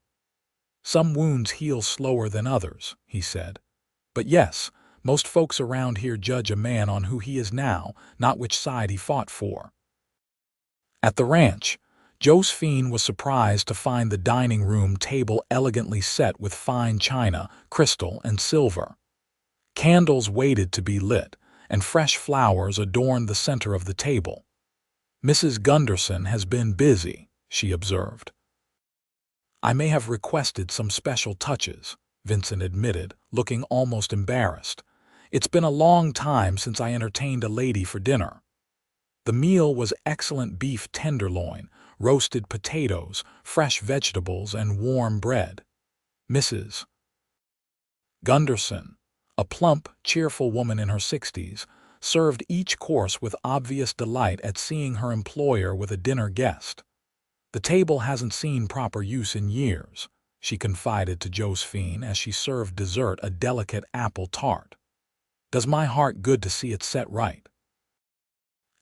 "Some wounds heal slower than others," he said. "But yes, most folks around here judge a man on who he is now, not which side he fought for." At the ranch, Josephine was surprised to find the dining room table elegantly set with fine china, crystal, and silver. Candles waited to be lit, and fresh flowers adorned the center of the table. "Mrs. Gunderson has been busy," she observed. "I may have requested some special touches," Vincent admitted, looking almost embarrassed. "It's been a long time since I entertained a lady for dinner." The meal was excellent beef tenderloin, roasted potatoes, fresh vegetables, and warm bread. Mrs. Gunderson, a plump, cheerful woman in her 60s, served each course with obvious delight at seeing her employer with a dinner guest. "The table hasn't seen proper use in years," she confided to Josephine as she served dessert, a delicate apple tart. "Does my heart good to see it set right."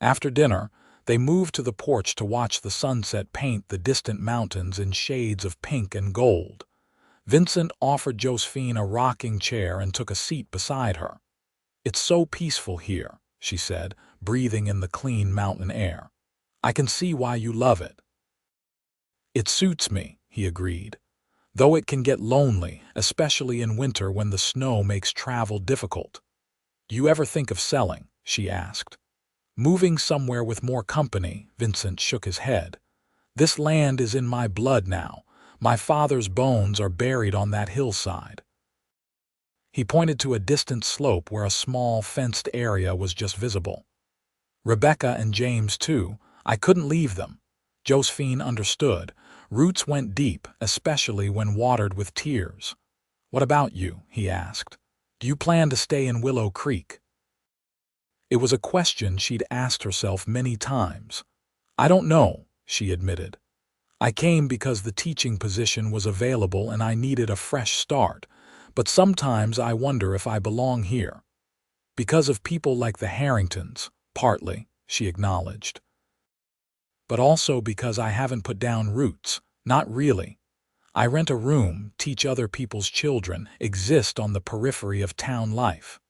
After dinner, they moved to the porch to watch the sunset paint the distant mountains in shades of pink and gold. Vincent offered Josephine a rocking chair and took a seat beside her. "It's so peaceful here," she said, breathing in the clean mountain air. "I can see why you love it." "It suits me," he agreed, "though it can get lonely, especially in winter when the snow makes travel difficult." "Do you ever think of selling?" she asked. "Moving somewhere with more company," Vincent shook his head. "This land is in my blood now. My father's bones are buried on that hillside." He pointed to a distant slope where a small, fenced area was just visible. "Rebecca and James, too. I couldn't leave them." Josephine understood. Roots went deep, especially when watered with tears. "What about you?" he asked. "Do you plan to stay in Willow Creek?" It was a question she'd asked herself many times. "I don't know," she admitted. "I came because the teaching position was available and I needed a fresh start, but sometimes I wonder if I belong here." "Because of people like the Harringtons, partly," she acknowledged. "But also because I haven't put down roots, not really. I rent a room, teach other people's children, exist on the periphery of town life."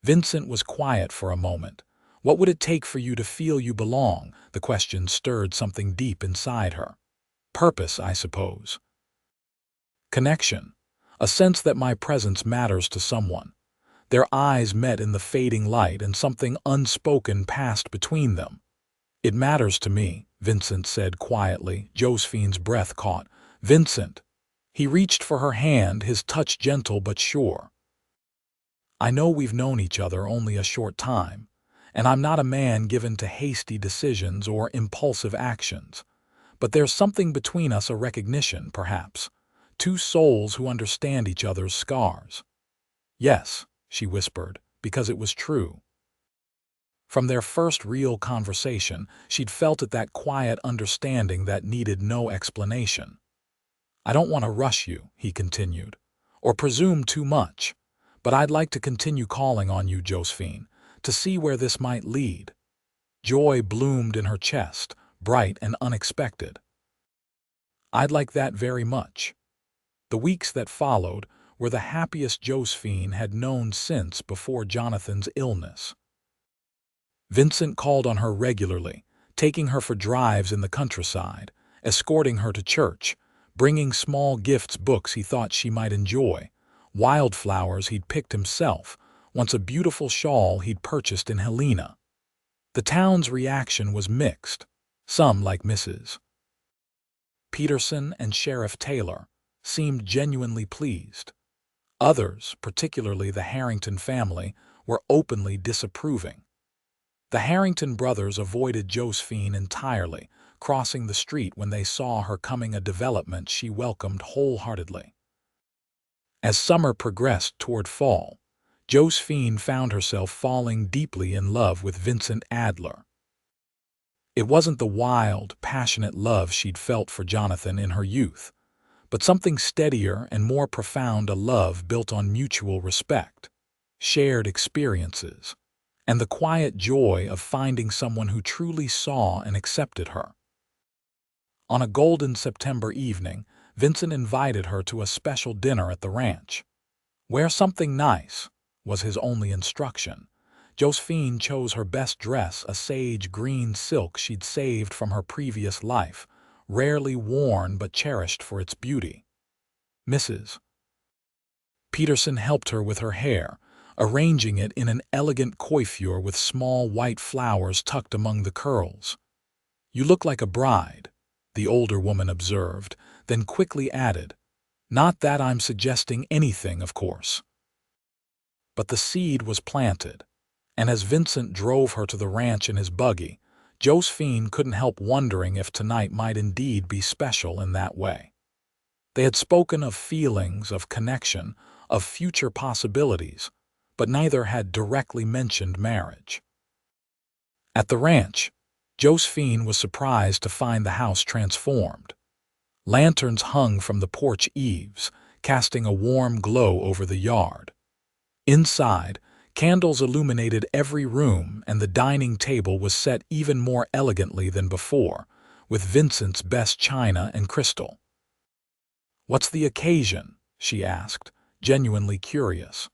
Vincent was quiet for a moment. "What would it take for you to feel you belong?" The question stirred something deep inside her. "Purpose, I suppose. Connection. A sense that my presence matters to someone." Their eyes met in the fading light and something unspoken passed between them. "It matters to me," Vincent said quietly. Josephine's breath caught. "Vincent." He reached for her hand, his touch gentle but sure. "I know we've known each other only a short time, and I'm not a man given to hasty decisions or impulsive actions. But there's something between us, a recognition, perhaps. Two souls who understand each other's scars." "Yes," she whispered, because it was true. From their first real conversation, she'd felt it, that quiet understanding that needed no explanation. "I don't want to rush you," he continued, "or presume too much. But I'd like to continue calling on you, Josephine, to see where this might lead." Joy bloomed in her chest, bright and unexpected. "I'd like that very much." The weeks that followed were the happiest Josephine had known since before Jonathan's illness. Vincent called on her regularly, taking her for drives in the countryside, escorting her to church, bringing small gifts, books he thought she might enjoy, wildflowers he'd picked himself, once a beautiful shawl he'd purchased in Helena. The town's reaction was mixed. Some, like Mrs. Peterson and Sheriff Taylor, seemed genuinely pleased. Others, particularly the Harrington family, were openly disapproving. The Harrington brothers avoided Josephine entirely, crossing the street when they saw her coming, a development she welcomed wholeheartedly. As summer progressed toward fall, Josephine found herself falling deeply in love with Vincent Adler. It wasn't the wild, passionate love she'd felt for Jonathan in her youth, but something steadier and more profound, a love built on mutual respect, shared experiences, and the quiet joy of finding someone who truly saw and accepted her. On a golden September evening, Vincent invited her to a special dinner at the ranch. "Wear something nice," was his only instruction. Josephine chose her best dress, a sage green silk she'd saved from her previous life, rarely worn but cherished for its beauty. Mrs. Peterson helped her with her hair, arranging it in an elegant coiffure with small white flowers tucked among the curls. "You look like a bride," the older woman observed, then quickly added, "Not that I'm suggesting anything, of course." But the seed was planted, and as Vincent drove her to the ranch in his buggy, Josephine couldn't help wondering if tonight might indeed be special in that way. They had spoken of feelings, of connection, of future possibilities, but neither had directly mentioned marriage. At the ranch, Josephine was surprised to find the house transformed. Lanterns hung from the porch eaves, casting a warm glow over the yard. Inside, candles illuminated every room, and the dining table was set even more elegantly than before, with Vincent's best china and crystal. "What's the occasion?" she asked, genuinely curious.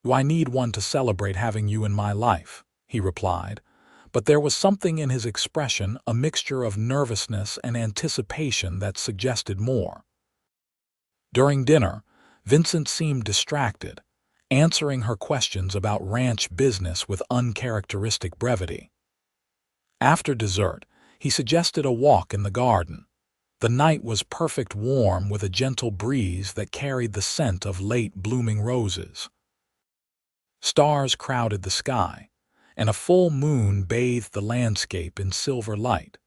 "Do I need one to celebrate having you in my life?" he replied, but there was something in his expression, a mixture of nervousness and anticipation, that suggested more. During dinner, Vincent seemed distracted, answering her questions about ranch business with uncharacteristic brevity. After dessert, he suggested a walk in the garden. The night was perfect, warm, with a gentle breeze that carried the scent of late-blooming roses. Stars crowded the sky, and a full moon bathed the landscape in silver light.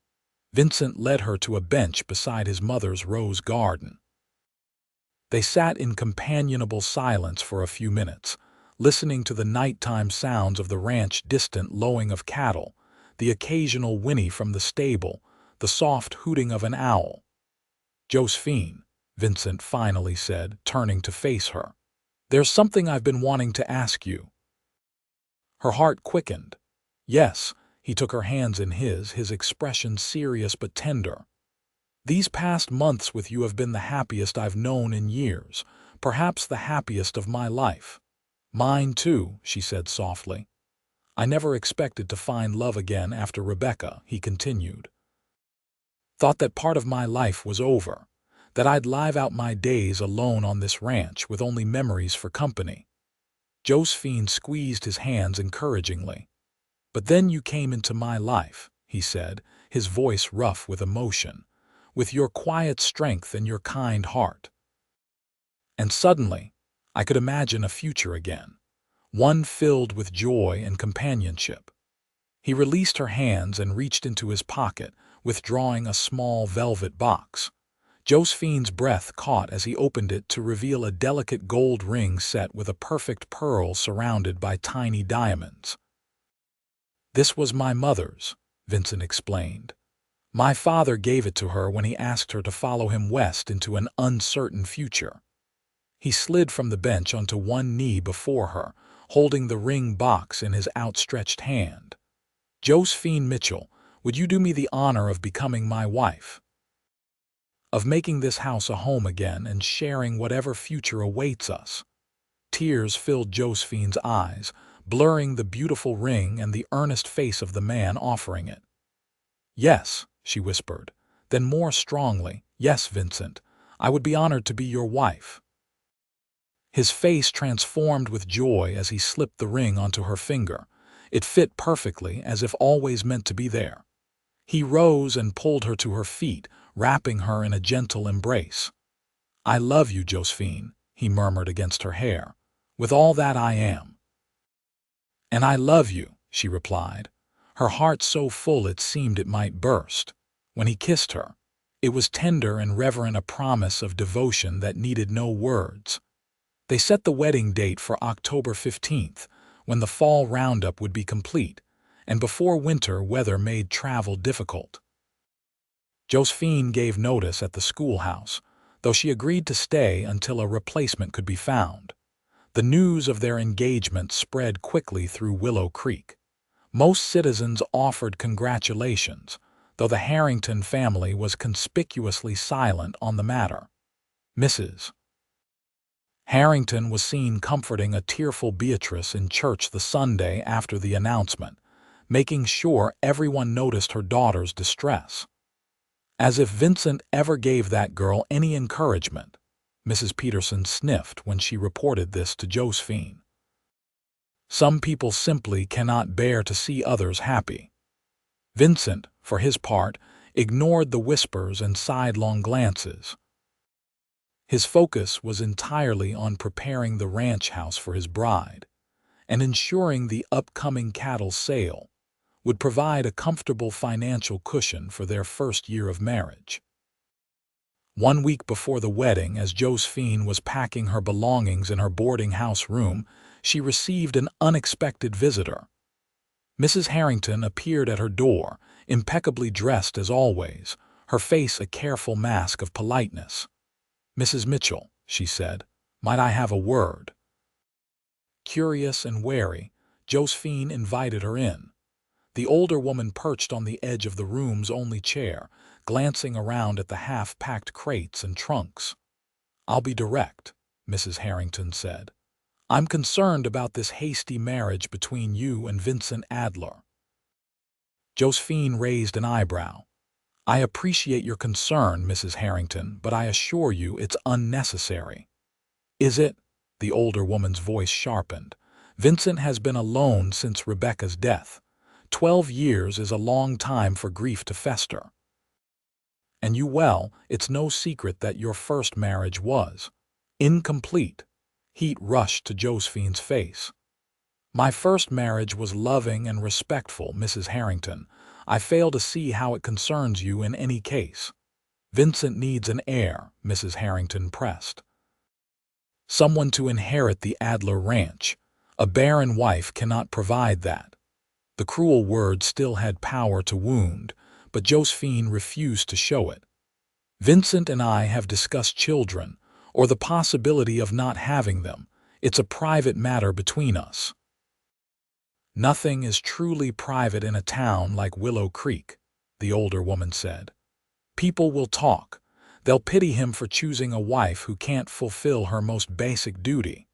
Vincent led her to a bench beside his mother's rose garden. They sat in companionable silence for a few minutes, listening to the nighttime sounds of the ranch, distant lowing of cattle, the occasional whinny from the stable, the soft hooting of an owl. "Josephine," Vincent finally said, turning to face her, "there's something I've been wanting to ask you." Her heart quickened. "Yes," he took her hands in his expression serious but tender. "These past months with you have been the happiest I've known in years, perhaps the happiest of my life." "Mine too," she said softly. "I never expected to find love again after Rebecca," he continued. "Thought that part of my life was over, that I'd live out my days alone on this ranch with only memories for company." Josephine squeezed his hands encouragingly. "But then you came into my life," he said, his voice rough with emotion, "with your quiet strength and your kind heart. And suddenly, I could imagine a future again, one filled with joy and companionship." He released her hands and reached into his pocket, withdrawing a small velvet box. Josephine's breath caught as he opened it to reveal a delicate gold ring set with a perfect pearl surrounded by tiny diamonds. "This was my mother's," Vincent explained. "My father gave it to her when he asked her to follow him west into an uncertain future." He slid from the bench onto one knee before her, holding the ring box in his outstretched hand. "Josephine Mitchell, would you do me the honor of becoming my wife? Of making this house a home again and sharing whatever future awaits us?" Tears filled Josephine's eyes, blurring the beautiful ring and the earnest face of the man offering it. "Yes," she whispered, then more strongly, "Yes, Vincent, I would be honored to be your wife." His face transformed with joy as he slipped the ring onto her finger. It fit perfectly, as if always meant to be there. He rose and pulled her to her feet, wrapping her in a gentle embrace. "I love you, Josephine," he murmured against her hair. "With all that I am." "And I love you," she replied, her heart so full it seemed it might burst. When he kissed her, it was tender and reverent, a promise of devotion that needed no words. They set the wedding date for October 15th, when the fall roundup would be complete, and before winter weather made travel difficult. Josephine gave notice at the schoolhouse, though she agreed to stay until a replacement could be found. The news of their engagement spread quickly through Willow Creek. Most citizens offered congratulations, though the Harrington family was conspicuously silent on the matter. Mrs. Harrington was seen comforting a tearful Beatrice in church the Sunday after the announcement, making sure everyone noticed her daughter's distress. As if Vincent ever gave that girl any encouragement, Mrs. Peterson sniffed when she reported this to Josephine. Some people simply cannot bear to see others happy. Vincent, for his part, ignored the whispers and sidelong glances. His focus was entirely on preparing the ranch house for his bride, and ensuring the upcoming cattle sale would provide a comfortable financial cushion for their first year of marriage. 1 week before the wedding, as Josephine was packing her belongings in her boarding house room, she received an unexpected visitor. Mrs. Harrington appeared at her door, impeccably dressed as always, her face a careful mask of politeness. "Mrs. Mitchell," she said, "might I have a word?" Curious and wary, Josephine invited her in. The older woman perched on the edge of the room's only chair, glancing around at the half-packed crates and trunks. "I'll be direct," Mrs. Harrington said. "I'm concerned about this hasty marriage between you and Vincent Adler." Josephine raised an eyebrow. "I appreciate your concern, Mrs. Harrington, but I assure you it's unnecessary." "Is it?" The older woman's voice sharpened. "Vincent has been alone since Rebecca's death. 12 years is a long time for grief to fester. And it's no secret that your first marriage was incomplete." Heat rushed to Josephine's face. "My first marriage was loving and respectful, Mrs. Harrington. I fail to see how it concerns you in any case." "Vincent needs an heir," Mrs. Harrington pressed. "Someone to inherit the Adler ranch. A barren wife cannot provide that." The cruel word still had power to wound, but Josephine refused to show it. "Vincent and I have discussed children, or the possibility of not having them. It's a private matter between us." "Nothing is truly private in a town like Willow Creek," the older woman said. "People will talk. They'll pity him for choosing a wife who can't fulfill her most basic duty.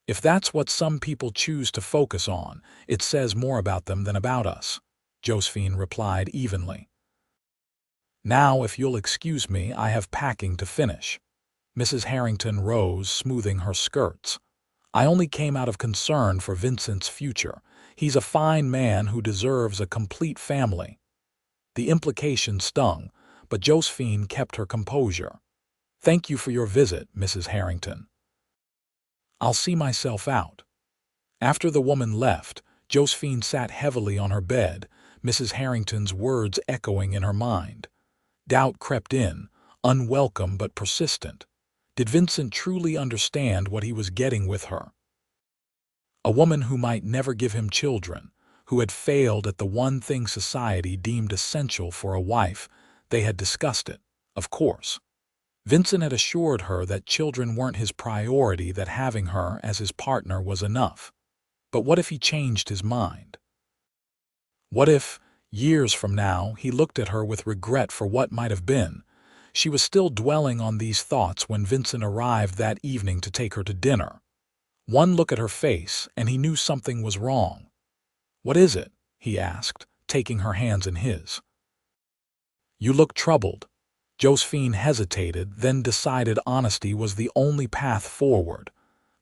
If that's what some people choose to focus on, it says more about them than about us," Josephine replied evenly. "Now, if you'll excuse me, I have packing to finish." Mrs. Harrington rose, smoothing her skirts. "I only came out of concern for Vincent's future. He's a fine man who deserves a complete family." The implication stung, but Josephine kept her composure. "Thank you for your visit, Mrs. Harrington. I'll see myself out." After the woman left, Josephine sat heavily on her bed, Mrs. Harrington's words echoing in her mind. Doubt crept in, unwelcome but persistent. Did Vincent truly understand what he was getting with her? A woman who might never give him children, who had failed at the one thing society deemed essential for a wife. They had discussed it, of course. Vincent had assured her that children weren't his priority, that having her as his partner was enough. But what if he changed his mind? What if, years from now, he looked at her with regret for what might have been? She was still dwelling on these thoughts when Vincent arrived that evening to take her to dinner. One look at her face, and he knew something was wrong. "What is it?" he asked, taking her hands in his. "You look troubled." Josephine hesitated, then decided honesty was the only path forward.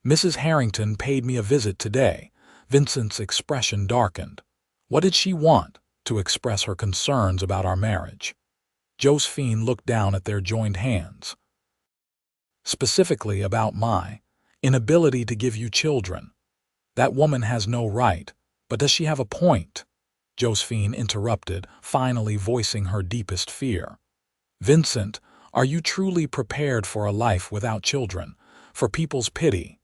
Mrs. Harrington paid me a visit today. Vincent's expression darkened. What did she want? To express her concerns about our marriage. Josephine looked down at their joined hands. Specifically about my inability to give you children. That woman has no right, but does she have a point? Josephine interrupted, finally voicing her deepest fear. Vincent, are you truly prepared for a life without children, for people's pity?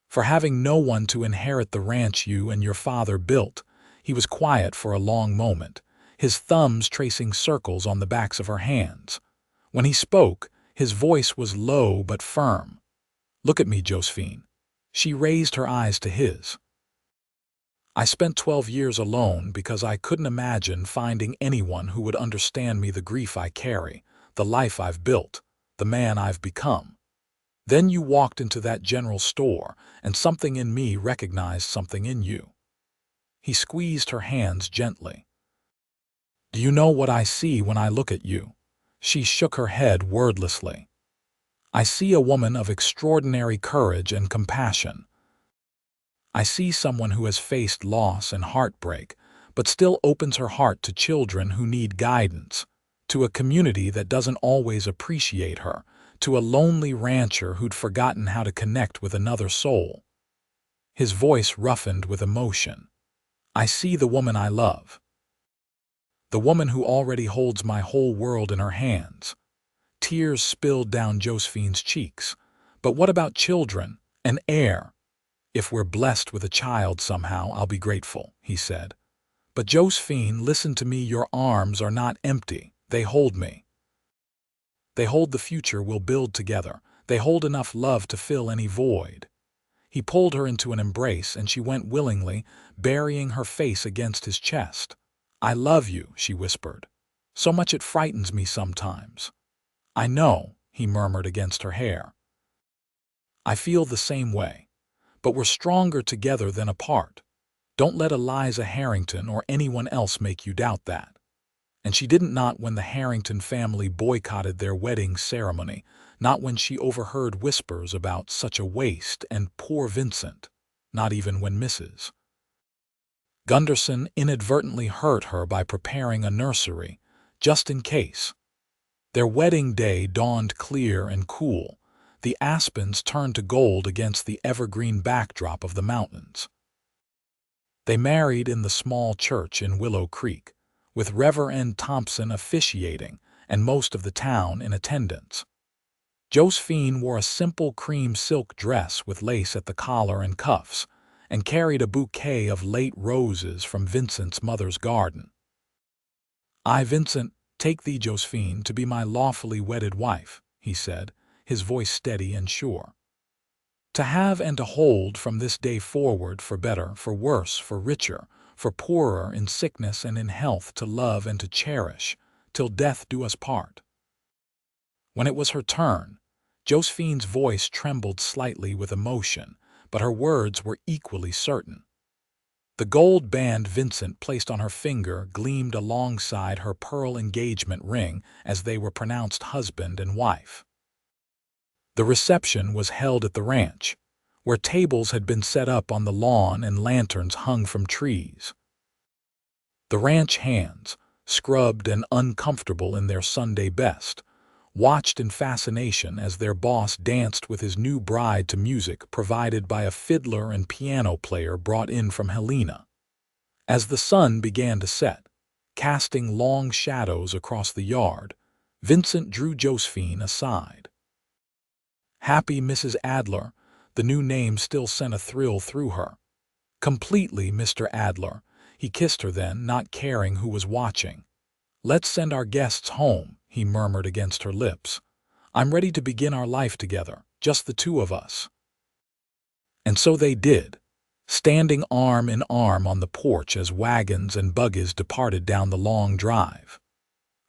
For having no one to inherit the ranch you and your father built? He was quiet for a long moment, his thumbs tracing circles on the backs of her hands. When he spoke, his voice was low but firm. Look at me, Josephine. She raised her eyes to his. I spent 12 years alone because I couldn't imagine finding anyone who would understand me, the grief I carry, the life I've built, the man I've become. Then you walked into that general store, and something in me recognized something in you. He squeezed her hands gently. Do you know what I see when I look at you? She shook her head wordlessly. I see a woman of extraordinary courage and compassion. I see someone who has faced loss and heartbreak, but still opens her heart to children who need guidance, to a community that doesn't always appreciate her, to a lonely rancher who'd forgotten how to connect with another soul. His voice roughened with emotion. I see the woman I love. The woman who already holds my whole world in her hands. Tears spilled down Josephine's cheeks. But what about children, an heir? If we're blessed with a child somehow, I'll be grateful, he said. But Josephine, listen to me, your arms are not empty. They hold me. They hold the future we'll build together. They hold enough love to fill any void. He pulled her into an embrace, and she went willingly, burying her face against his chest. I love you, she whispered. So much it frightens me sometimes. I know, he murmured against her hair. I feel the same way. But we're stronger together than apart. Don't let Eliza Harrington or anyone else make you doubt that. And she didn't, not when the Harrington family boycotted their wedding ceremony, not when she overheard whispers about such a waste and poor Vincent, not even when Mrs. Gunderson inadvertently hurt her by preparing a nursery, just in case. Their wedding day dawned clear and cool. The aspens turned to gold against the evergreen backdrop of the mountains. They married in the small church in Willow Creek, with Reverend Thompson officiating and most of the town in attendance. Josephine wore a simple cream silk dress with lace at the collar and cuffs, and carried a bouquet of late roses from Vincent's mother's garden. I, Vincent, take thee, Josephine, to be my lawfully wedded wife, he said, his voice steady and sure. To have and to hold from this day forward, for better, for worse, for richer, for poorer, in sickness and in health, to love and to cherish, till death do us part. When it was her turn, Josephine's voice trembled slightly with emotion, but her words were equally certain. The gold band Vincent placed on her finger gleamed alongside her pearl engagement ring as they were pronounced husband and wife. The reception was held at the ranch, where tables had been set up on the lawn and lanterns hung from trees. The ranch hands, scrubbed and uncomfortable in their Sunday best, watched in fascination as their boss danced with his new bride to music provided by a fiddler and piano player brought in from Helena. As the sun began to set, casting long shadows across the yard, Vincent drew Josephine aside. Happy Mrs. Adler, the new name still sent a thrill through her. Completely, Mr. Adler, he kissed her then, not caring who was watching. Let's send our guests home, he murmured against her lips. I'm ready to begin our life together, just the two of us. And so they did, standing arm in arm on the porch as wagons and buggies departed down the long drive.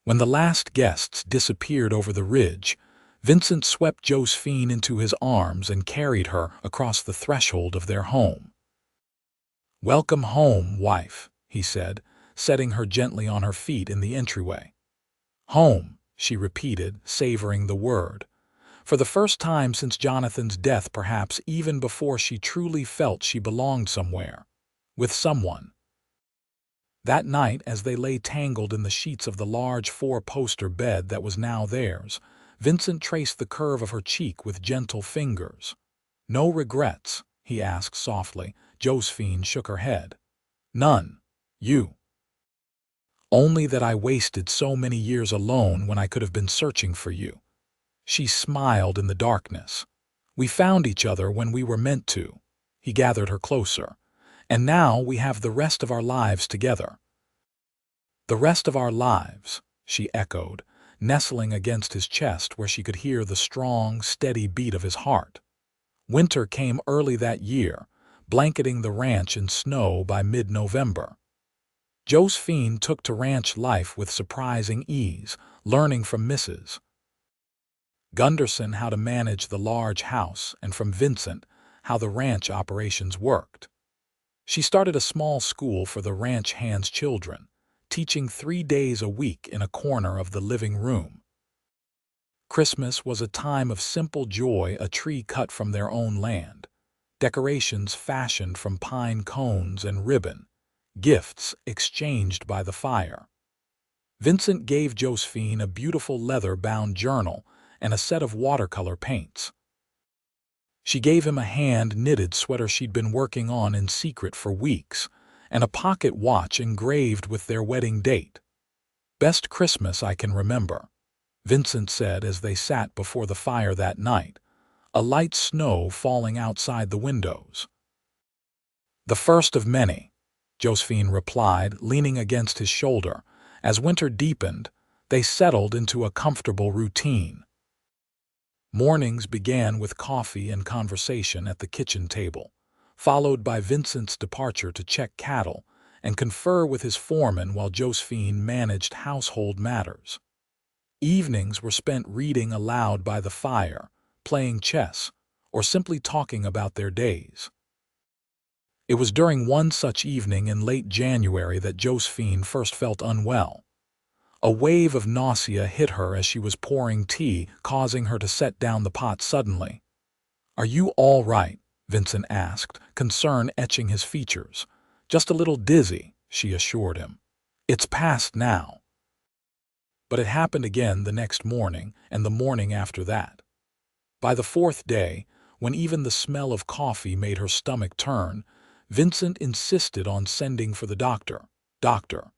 When the last guests disappeared over the ridge, Vincent swept Josephine into his arms and carried her across the threshold of their home. Welcome home, wife, he said, setting her gently on her feet in the entryway. Home, she repeated, savoring the word. For the first time since Jonathan's death, perhaps even before she truly felt she belonged somewhere, with someone. That night, as they lay tangled in the sheets of the large four-poster bed that was now theirs, Vincent traced the curve of her cheek with gentle fingers. "No regrets?" he asked softly. Josephine shook her head. "None. You?" "Only that I wasted so many years alone when I could have been searching for you." She smiled in the darkness. "We found each other when we were meant to." He gathered her closer. "And now we have the rest of our lives together." "The rest of our lives," she echoed, nestling against his chest where she could hear the strong, steady beat of his heart. Winter came early that year, blanketing the ranch in snow by mid-November. Josephine took to ranch life with surprising ease, learning from Mrs. Gunderson how to manage the large house and from Vincent how the ranch operations worked. She started a small school for the ranch hands' children, teaching 3 days a week in a corner of the living room. Christmas was a time of simple joy, a tree cut from their own land, decorations fashioned from pine cones and ribbon, gifts exchanged by the fire. Vincent gave Josephine a beautiful leather-bound journal and a set of watercolor paints. She gave him a hand-knitted sweater she'd been working on in secret for weeks, and a pocket watch engraved with their wedding date. "Best Christmas I can remember," Vincent said as they sat before the fire that night, a light snow falling outside the windows. "The first of many," Josephine replied, leaning against his shoulder. As winter deepened, they settled into a comfortable routine. Mornings began with coffee and conversation at the kitchen table, followed by Vincent's departure to check cattle and confer with his foreman while Josephine managed household matters. Evenings were spent reading aloud by the fire, playing chess, or simply talking about their days. It was during one such evening in late January that Josephine first felt unwell. A wave of nausea hit her as she was pouring tea, causing her to set down the pot suddenly. "Are you all right?" Vincent asked, concern etching his features. "Just a little dizzy," she assured him. "It's past now." But it happened again the next morning and the morning after that. By the fourth day, when even the smell of coffee made her stomach turn, Vincent insisted on sending for the doctor. Dr.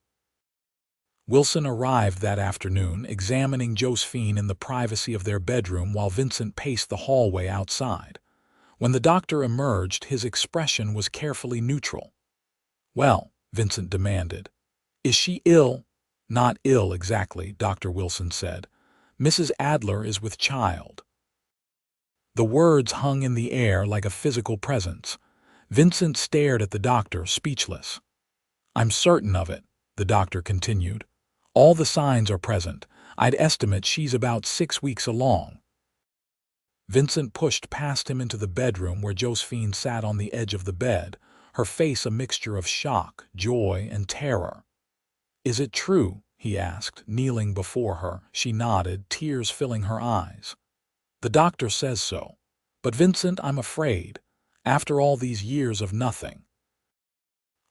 Wilson arrived that afternoon, examining Josephine in the privacy of their bedroom while Vincent paced the hallway outside. When the doctor emerged, his expression was carefully neutral. "Well," Vincent demanded, "is she ill?" "Not ill exactly," Dr. Wilson said. "Mrs. Adler is with child." The words hung in the air like a physical presence. Vincent stared at the doctor, speechless. "I'm certain of it," the doctor continued. "All the signs are present. I'd estimate she's about 6 weeks along." Vincent pushed past him into the bedroom where Josephine sat on the edge of the bed, her face a mixture of shock, joy, and terror. "Is it true?" he asked, kneeling before her. She nodded, tears filling her eyes. "The doctor says so. But Vincent, I'm afraid, after all these years of nothing."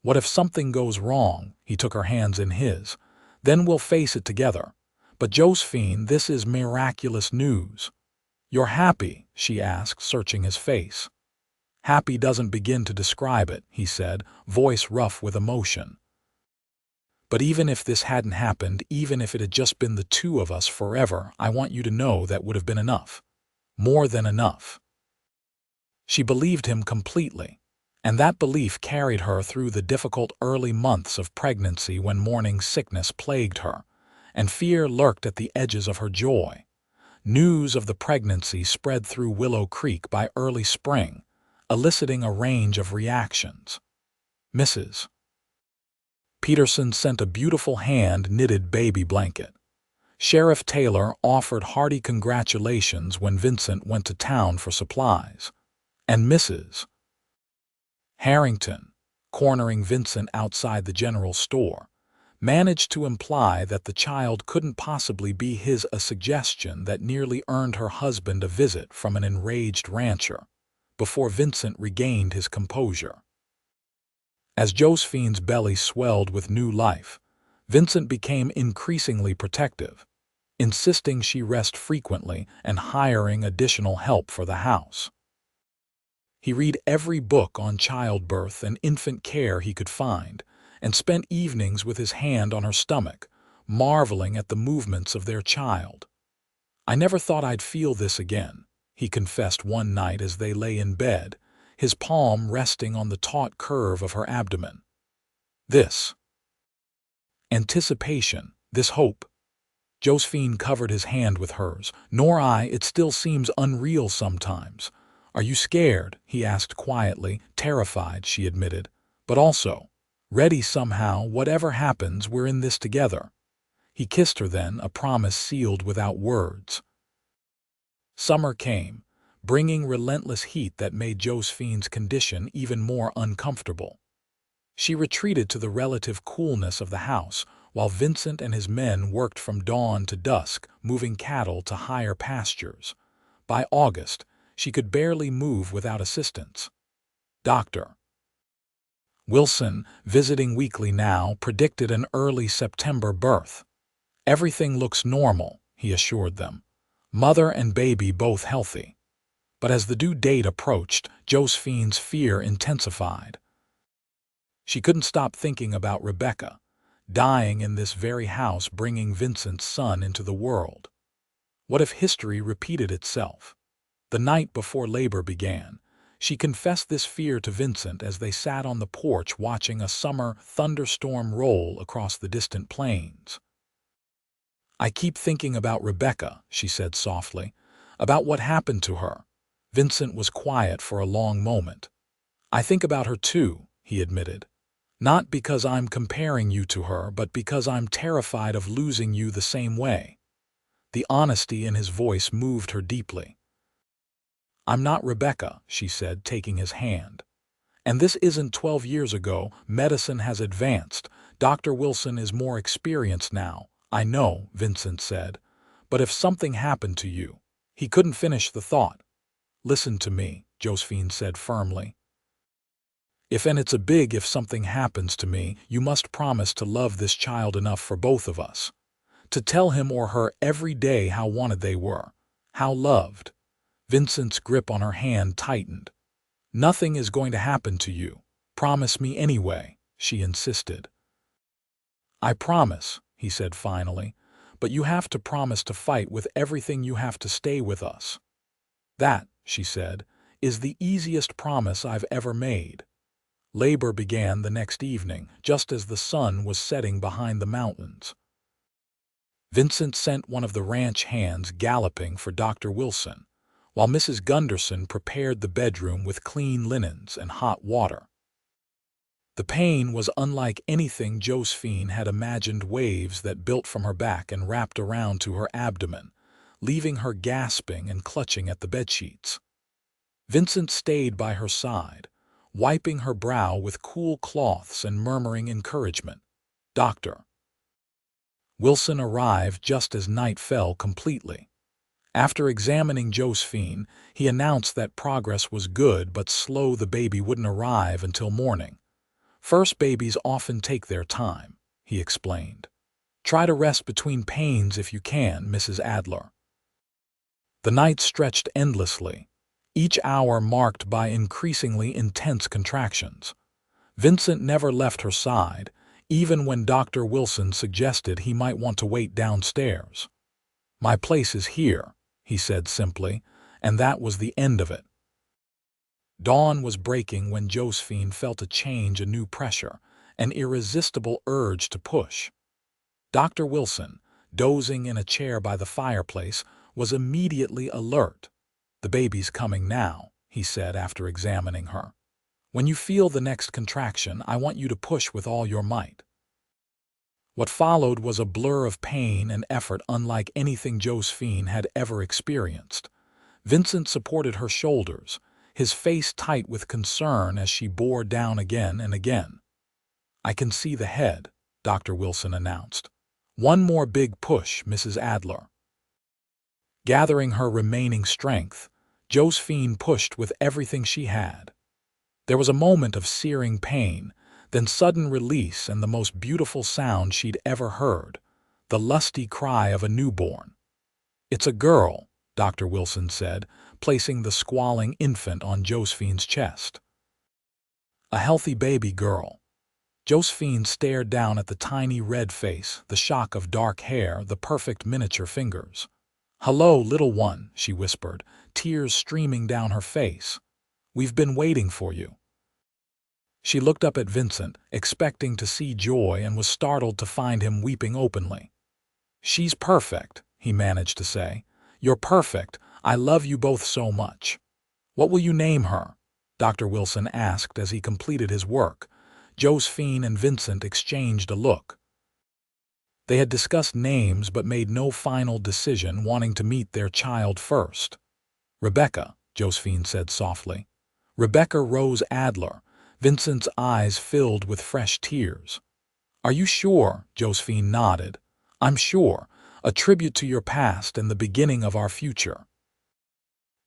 "What if something goes wrong?" He took her hands in his. "Then we'll face it together. But Josephine, this is miraculous news." "You're happy?" she asked, searching his face. "Happy doesn't begin to describe it," he said, voice rough with emotion. "But even if this hadn't happened, even if it had just been the two of us forever, I want you to know that would have been enough. More than enough." She believed him completely, and that belief carried her through the difficult early months of pregnancy when morning sickness plagued her, and fear lurked at the edges of her joy. News of the pregnancy spread through Willow Creek by early spring, eliciting a range of reactions. Mrs. Peterson sent a beautiful hand-knitted baby blanket. Sheriff Taylor offered hearty congratulations when Vincent went to town for supplies. And Mrs. Harrington, cornering Vincent outside the general store, managed to imply that the child couldn't possibly be his, a suggestion that nearly earned her husband a visit from an enraged rancher, before Vincent regained his composure. As Josephine's belly swelled with new life, Vincent became increasingly protective, insisting she rest frequently and hiring additional help for the house. He read every book on childbirth and infant care he could find, and spent evenings with his hand on her stomach, marveling at the movements of their child. "I never thought I'd feel this again," he confessed one night as they lay in bed, his palm resting on the taut curve of her abdomen. "This anticipation, this hope." Josephine covered his hand with hers. "Nor I, it still seems unreal sometimes." "Are you scared?" he asked quietly. "Terrified," she admitted, "but also ready somehow. Whatever happens, we're in this together." He kissed her then, a promise sealed without words. Summer came, bringing relentless heat that made Josephine's condition even more uncomfortable. She retreated to the relative coolness of the house, while Vincent and his men worked from dawn to dusk, moving cattle to higher pastures. By August, she could barely move without assistance. Dr. Wilson, visiting weekly now, predicted an early September birth. "Everything looks normal," he assured them. "Mother and baby both healthy." But as the due date approached, Josephine's fear intensified. She couldn't stop thinking about Rebecca, dying in this very house, bringing Vincent's son into the world. What if history repeated itself? The night before labor began, she confessed this fear to Vincent as they sat on the porch watching a summer thunderstorm roll across the distant plains. "I keep thinking about Rebecca," she said softly, "about what happened to her." Vincent was quiet for a long moment. "I think about her too," he admitted. "Not because I'm comparing you to her, but because I'm terrified of losing you the same way." The honesty in his voice moved her deeply. "I'm not Rebecca," she said, taking his hand. "And this isn't 12 years ago. Medicine has advanced. Dr. Wilson is more experienced now." "I know," Vincent said. "But if something happened to you—" He couldn't finish the thought. "Listen to me," Josephine said firmly. If something happens to me, you must promise to love this child enough for both of us. To tell him or her every day how wanted they were, how loved." Vincent's grip on her hand tightened. "Nothing is going to happen to you. Promise me anyway," she insisted. "I promise," he said finally, "but you have to promise to fight with everything. You have to stay with us." "That," she said, "is the easiest promise I've ever made." Labor began the next evening, just as the sun was setting behind the mountains. Vincent sent one of the ranch hands galloping for Dr. Wilson, while Mrs. Gunderson prepared the bedroom with clean linens and hot water. The pain was unlike anything Josephine had imagined, waves that built from her back and wrapped around to her abdomen, leaving her gasping and clutching at the bedsheets. Vincent stayed by her side, wiping her brow with cool cloths and murmuring encouragement. Dr. Wilson arrived just as night fell completely. After examining Josephine, he announced that progress was good but slow. The baby wouldn't arrive until morning. "First babies often take their time," he explained. "Try to rest between pains if you can, Mrs. Adler." The night stretched endlessly, each hour marked by increasingly intense contractions. Vincent never left her side, even when Dr. Wilson suggested he might want to wait downstairs. "My place is here," he said simply, and that was the end of it. Dawn was breaking when Josephine felt a change, a new pressure, an irresistible urge to push. Dr. Wilson, dozing in a chair by the fireplace, was immediately alert. "The baby's coming now," he said after examining her. "When you feel the next contraction, I want you to push with all your might." What followed was a blur of pain and effort unlike anything Josephine had ever experienced. Vincent supported her shoulders, his face tight with concern as she bore down again and again. "I can see the head," Dr. Wilson announced. "One more big push, Mrs. Adler." Gathering her remaining strength, Josephine pushed with everything she had. There was a moment of searing pain, then sudden release and the most beautiful sound she'd ever heard, the lusty cry of a newborn. "It's a girl," Dr. Wilson said, placing the squalling infant on Josephine's chest. "A healthy baby girl." Josephine stared down at the tiny red face, the shock of dark hair, the perfect miniature fingers. "Hello, little one," she whispered, tears streaming down her face. "We've been waiting for you." She looked up at Vincent, expecting to see joy, and was startled to find him weeping openly. "She's perfect," he managed to say. "You're perfect. I love you both so much." "What will you name her?" Dr. Wilson asked as he completed his work. Josephine and Vincent exchanged a look. They had discussed names but made no final decision, wanting to meet their child first. "Rebecca," Josephine said softly. "Rebecca Rose Adler." Vincent's eyes filled with fresh tears. "Are you sure?" Josephine nodded. "I'm sure. A tribute to your past and the beginning of our future."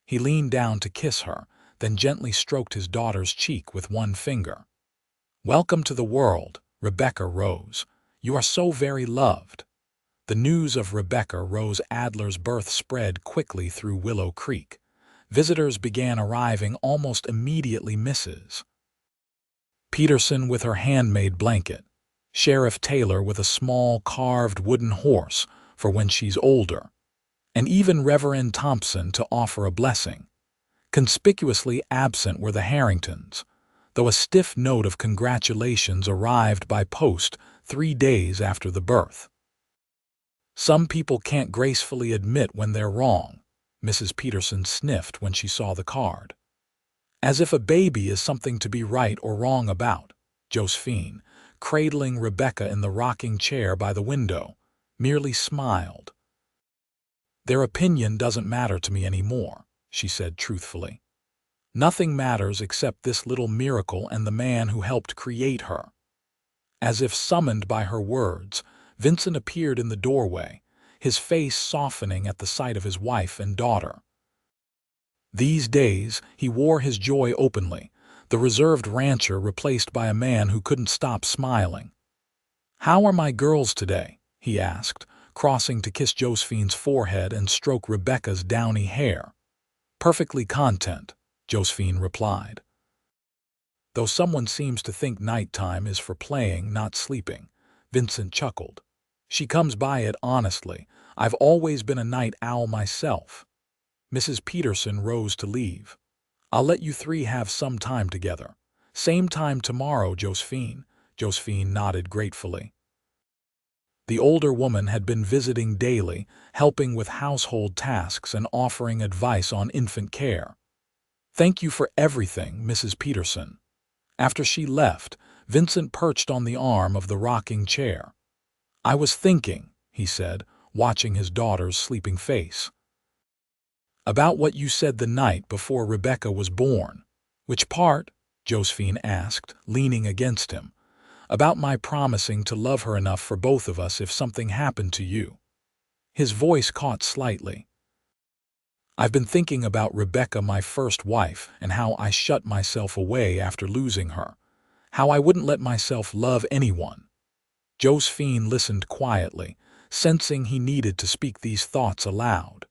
He leaned down to kiss her, then gently stroked his daughter's cheek with one finger. "Welcome to the world, Rebecca Rose. You are so very loved." The news of Rebecca Rose Adler's birth spread quickly through Willow Creek. Visitors began arriving almost immediately. Mrs. Peterson with her handmade blanket, Sheriff Taylor with a small carved wooden horse for when she's older, and even Reverend Thompson to offer a blessing. Conspicuously absent were the Harringtons, though a stiff note of congratulations arrived by post 3 days after the birth. "Some people can't gracefully admit when they're wrong," Mrs. Peterson sniffed when she saw the card. "As if a baby is something to be right or wrong about," Josephine, cradling Rebecca in the rocking chair by the window, merely smiled. "Their opinion doesn't matter to me anymore," she said truthfully. "Nothing matters except this little miracle and the man who helped create her." As if summoned by her words, Vincent appeared in the doorway, his face softening at the sight of his wife and daughter. These days, he wore his joy openly, the reserved rancher replaced by a man who couldn't stop smiling. "How are my girls today?" he asked, crossing to kiss Josephine's forehead and stroke Rebecca's downy hair. "Perfectly content," Josephine replied. "Though someone seems to think nighttime is for playing, not sleeping," Vincent chuckled. "She comes by it honestly. I've always been a night owl myself." Mrs. Peterson rose to leave. "I'll let you three have some time together. Same time tomorrow, Josephine." Josephine nodded gratefully. The older woman had been visiting daily, helping with household tasks and offering advice on infant care. "Thank you for everything, Mrs. Peterson." After she left, Vincent perched on the arm of the rocking chair. "I was thinking," he said, watching his daughter's sleeping face, "about what you said the night before Rebecca was born." "Which part?" Josephine asked, leaning against him. "About my promising to love her enough for both of us if something happened to you." His voice caught slightly. "I've been thinking about Rebecca, my first wife, and how I shut myself away after losing her. How I wouldn't let myself love anyone." Josephine listened quietly, sensing he needed to speak these thoughts aloud.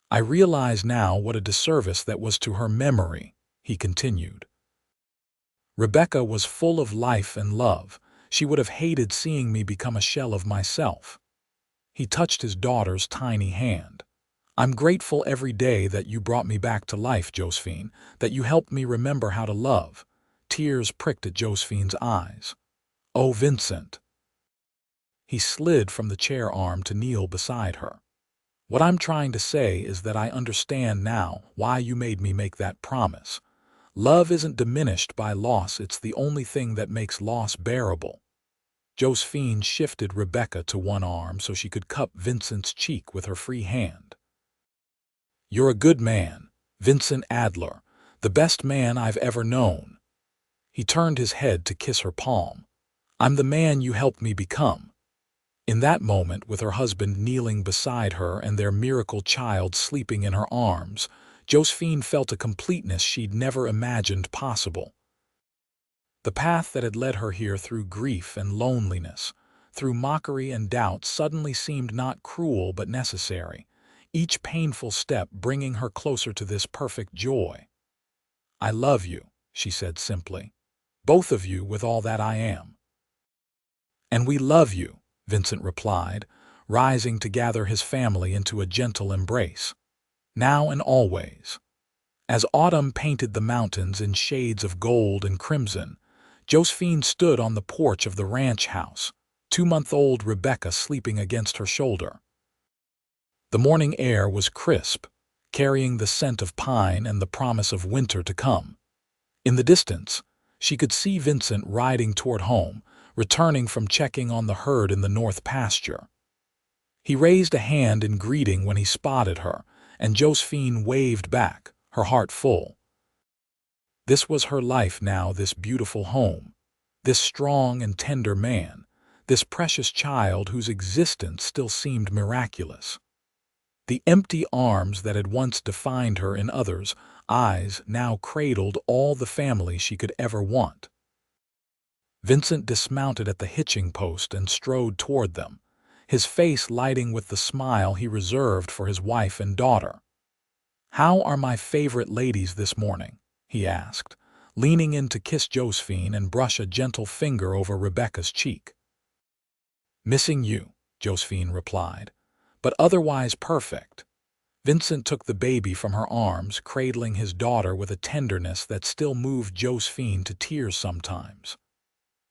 "I realize now what a disservice that was to her memory," he continued. "Rebecca was full of life and love. She would have hated seeing me become a shell of myself." He touched his daughter's tiny hand. "I'm grateful every day that you brought me back to life, Josephine, that you helped me remember how to love." Tears pricked at Josephine's eyes. "Oh, Vincent." He slid from the chair arm to kneel beside her. "What I'm trying to say is that I understand now why you made me make that promise. Love isn't diminished by loss, it's the only thing that makes loss bearable." Josephine shifted Rebecca to one arm so she could cup Vincent's cheek with her free hand. "You're a good man, Vincent Adler, the best man I've ever known." He turned his head to kiss her palm. I'm the man you helped me become." In that moment, with her husband kneeling beside her and their miracle child sleeping in her arms, Josephine felt a completeness she'd never imagined possible. The path that had led her here through grief and loneliness, through mockery and doubt, suddenly seemed not cruel but necessary, each painful step bringing her closer to this perfect joy. "I love you," she said simply. "Both of you with all that I am." "And we love you," Vincent replied, rising to gather his family into a gentle embrace. "Now and always." As autumn painted the mountains in shades of gold and crimson, Josephine stood on the porch of the ranch house, 2-month-old Rebecca sleeping against her shoulder. The morning air was crisp, carrying the scent of pine and the promise of winter to come. In the distance, she could see Vincent riding toward home, returning from checking on the herd in the north pasture. He raised a hand in greeting when he spotted her, and Josephine waved back, her heart full. This was her life now, this beautiful home, this strong and tender man, this precious child whose existence still seemed miraculous. The empty arms that had once defined her in others' eyes now cradled all the family she could ever want. Vincent dismounted at the hitching post and strode toward them, his face lighting with the smile he reserved for his wife and daughter. "How are my favorite ladies this morning?" he asked, leaning in to kiss Josephine and brush a gentle finger over Rebecca's cheek. "Missing you," Josephine replied, "but otherwise perfect." Vincent took the baby from her arms, cradling his daughter with a tenderness that still moved Josephine to tears sometimes.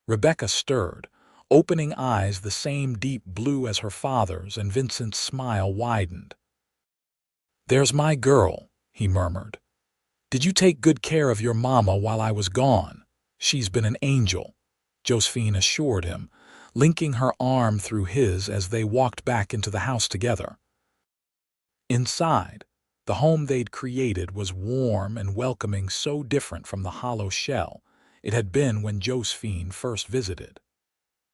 Rebecca stirred, opening eyes the same deep blue as her father's, and Vincent's smile widened. "There's my girl," he murmured. "Did you take good care of your mama while I was gone?" "She's been an angel," Josephine assured him, linking her arm through his as they walked back into the house together. Inside, the home they'd created was warm and welcoming, so different from the hollow shell it had been when Josephine first visited.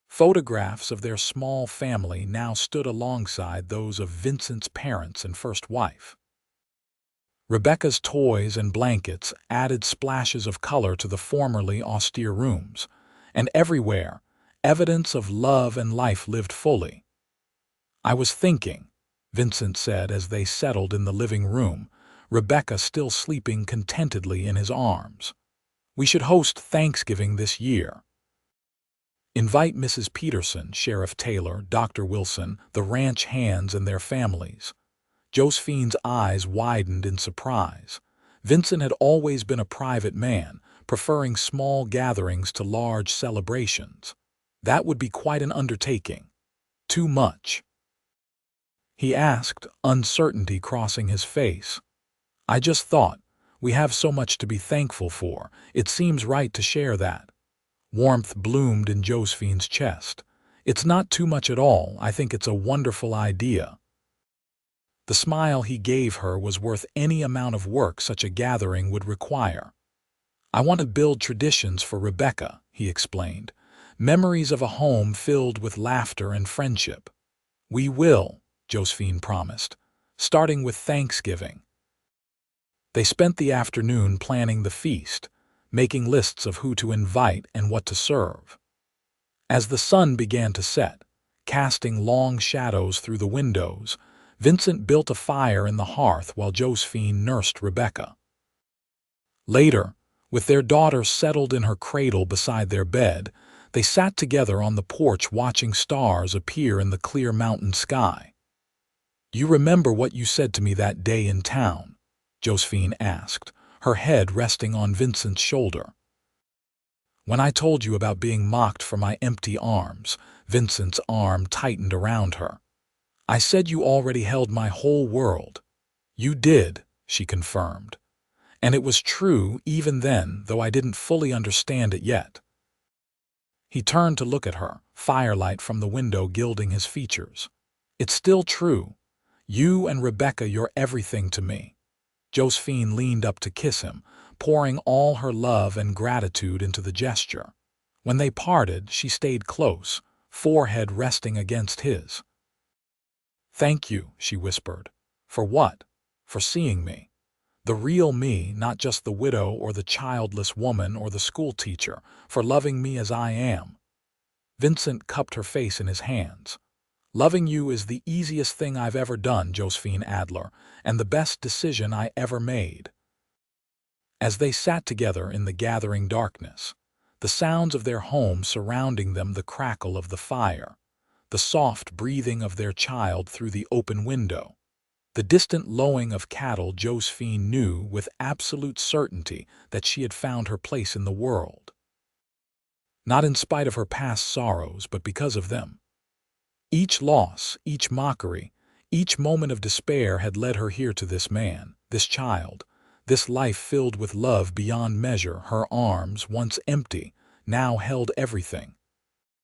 Photographs of their small family now stood alongside those of Vincent's parents and first wife. Rebecca's toys and blankets added splashes of color to the formerly austere rooms, and everywhere, evidence of love and life lived fully. "I was thinking," Vincent said as they settled in the living room, Rebecca still sleeping contentedly in his arms. "We should host Thanksgiving this year. Invite Mrs. Peterson, Sheriff Taylor, Dr. Wilson, the ranch hands and their families." Josephine's eyes widened in surprise. Vincent had always been a private man, preferring small gatherings to large celebrations. That would be quite an undertaking. Too much? He asked, uncertainty crossing his face. "I just thought, we have so much to be thankful for. It seems right to share that." Warmth bloomed in Josephine's chest. "It's not too much at all. I think it's a wonderful idea." The smile he gave her was worth any amount of work such a gathering would require. "I want to build traditions for Rebecca," he explained. "Memories of a home filled with laughter and friendship." "We will," Josephine promised, "starting with Thanksgiving." They spent the afternoon planning the feast, making lists of who to invite and what to serve. As the sun began to set, casting long shadows through the windows, Vincent built a fire in the hearth while Josephine nursed Rebecca. Later, with their daughter settled in her cradle beside their bed, they sat together on the porch watching stars appear in the clear mountain sky. "You remember what you said to me that day in town?" Josephine asked, her head resting on Vincent's shoulder. "When I told you about being mocked for my empty arms," Vincent's arm tightened around her. "I said you already held my whole world." "You did," she confirmed. "And it was true even then, though I didn't fully understand it yet." He turned to look at her, firelight from the window gilding his features. "It's still true. You and Rebecca, you're everything to me." Josephine leaned up to kiss him, pouring all her love and gratitude into the gesture. When they parted, she stayed close, forehead resting against his. "Thank you," she whispered. "For what?" "For seeing me. The real me, not just the widow or the childless woman or the schoolteacher, for loving me as I am." Vincent cupped her face in his hands. "Loving you is the easiest thing I've ever done, Josephine Adler, and the best decision I ever made." As they sat together in the gathering darkness, the sounds of their home surrounding them, the crackle of the fire, the soft breathing of their child through the open window, the distant lowing of cattle, Josephine knew with absolute certainty that she had found her place in the world. Not in spite of her past sorrows, but because of them. Each loss, each mockery, each moment of despair had led her here to this man, this child, this life filled with love beyond measure. Her arms, once empty, now held everything.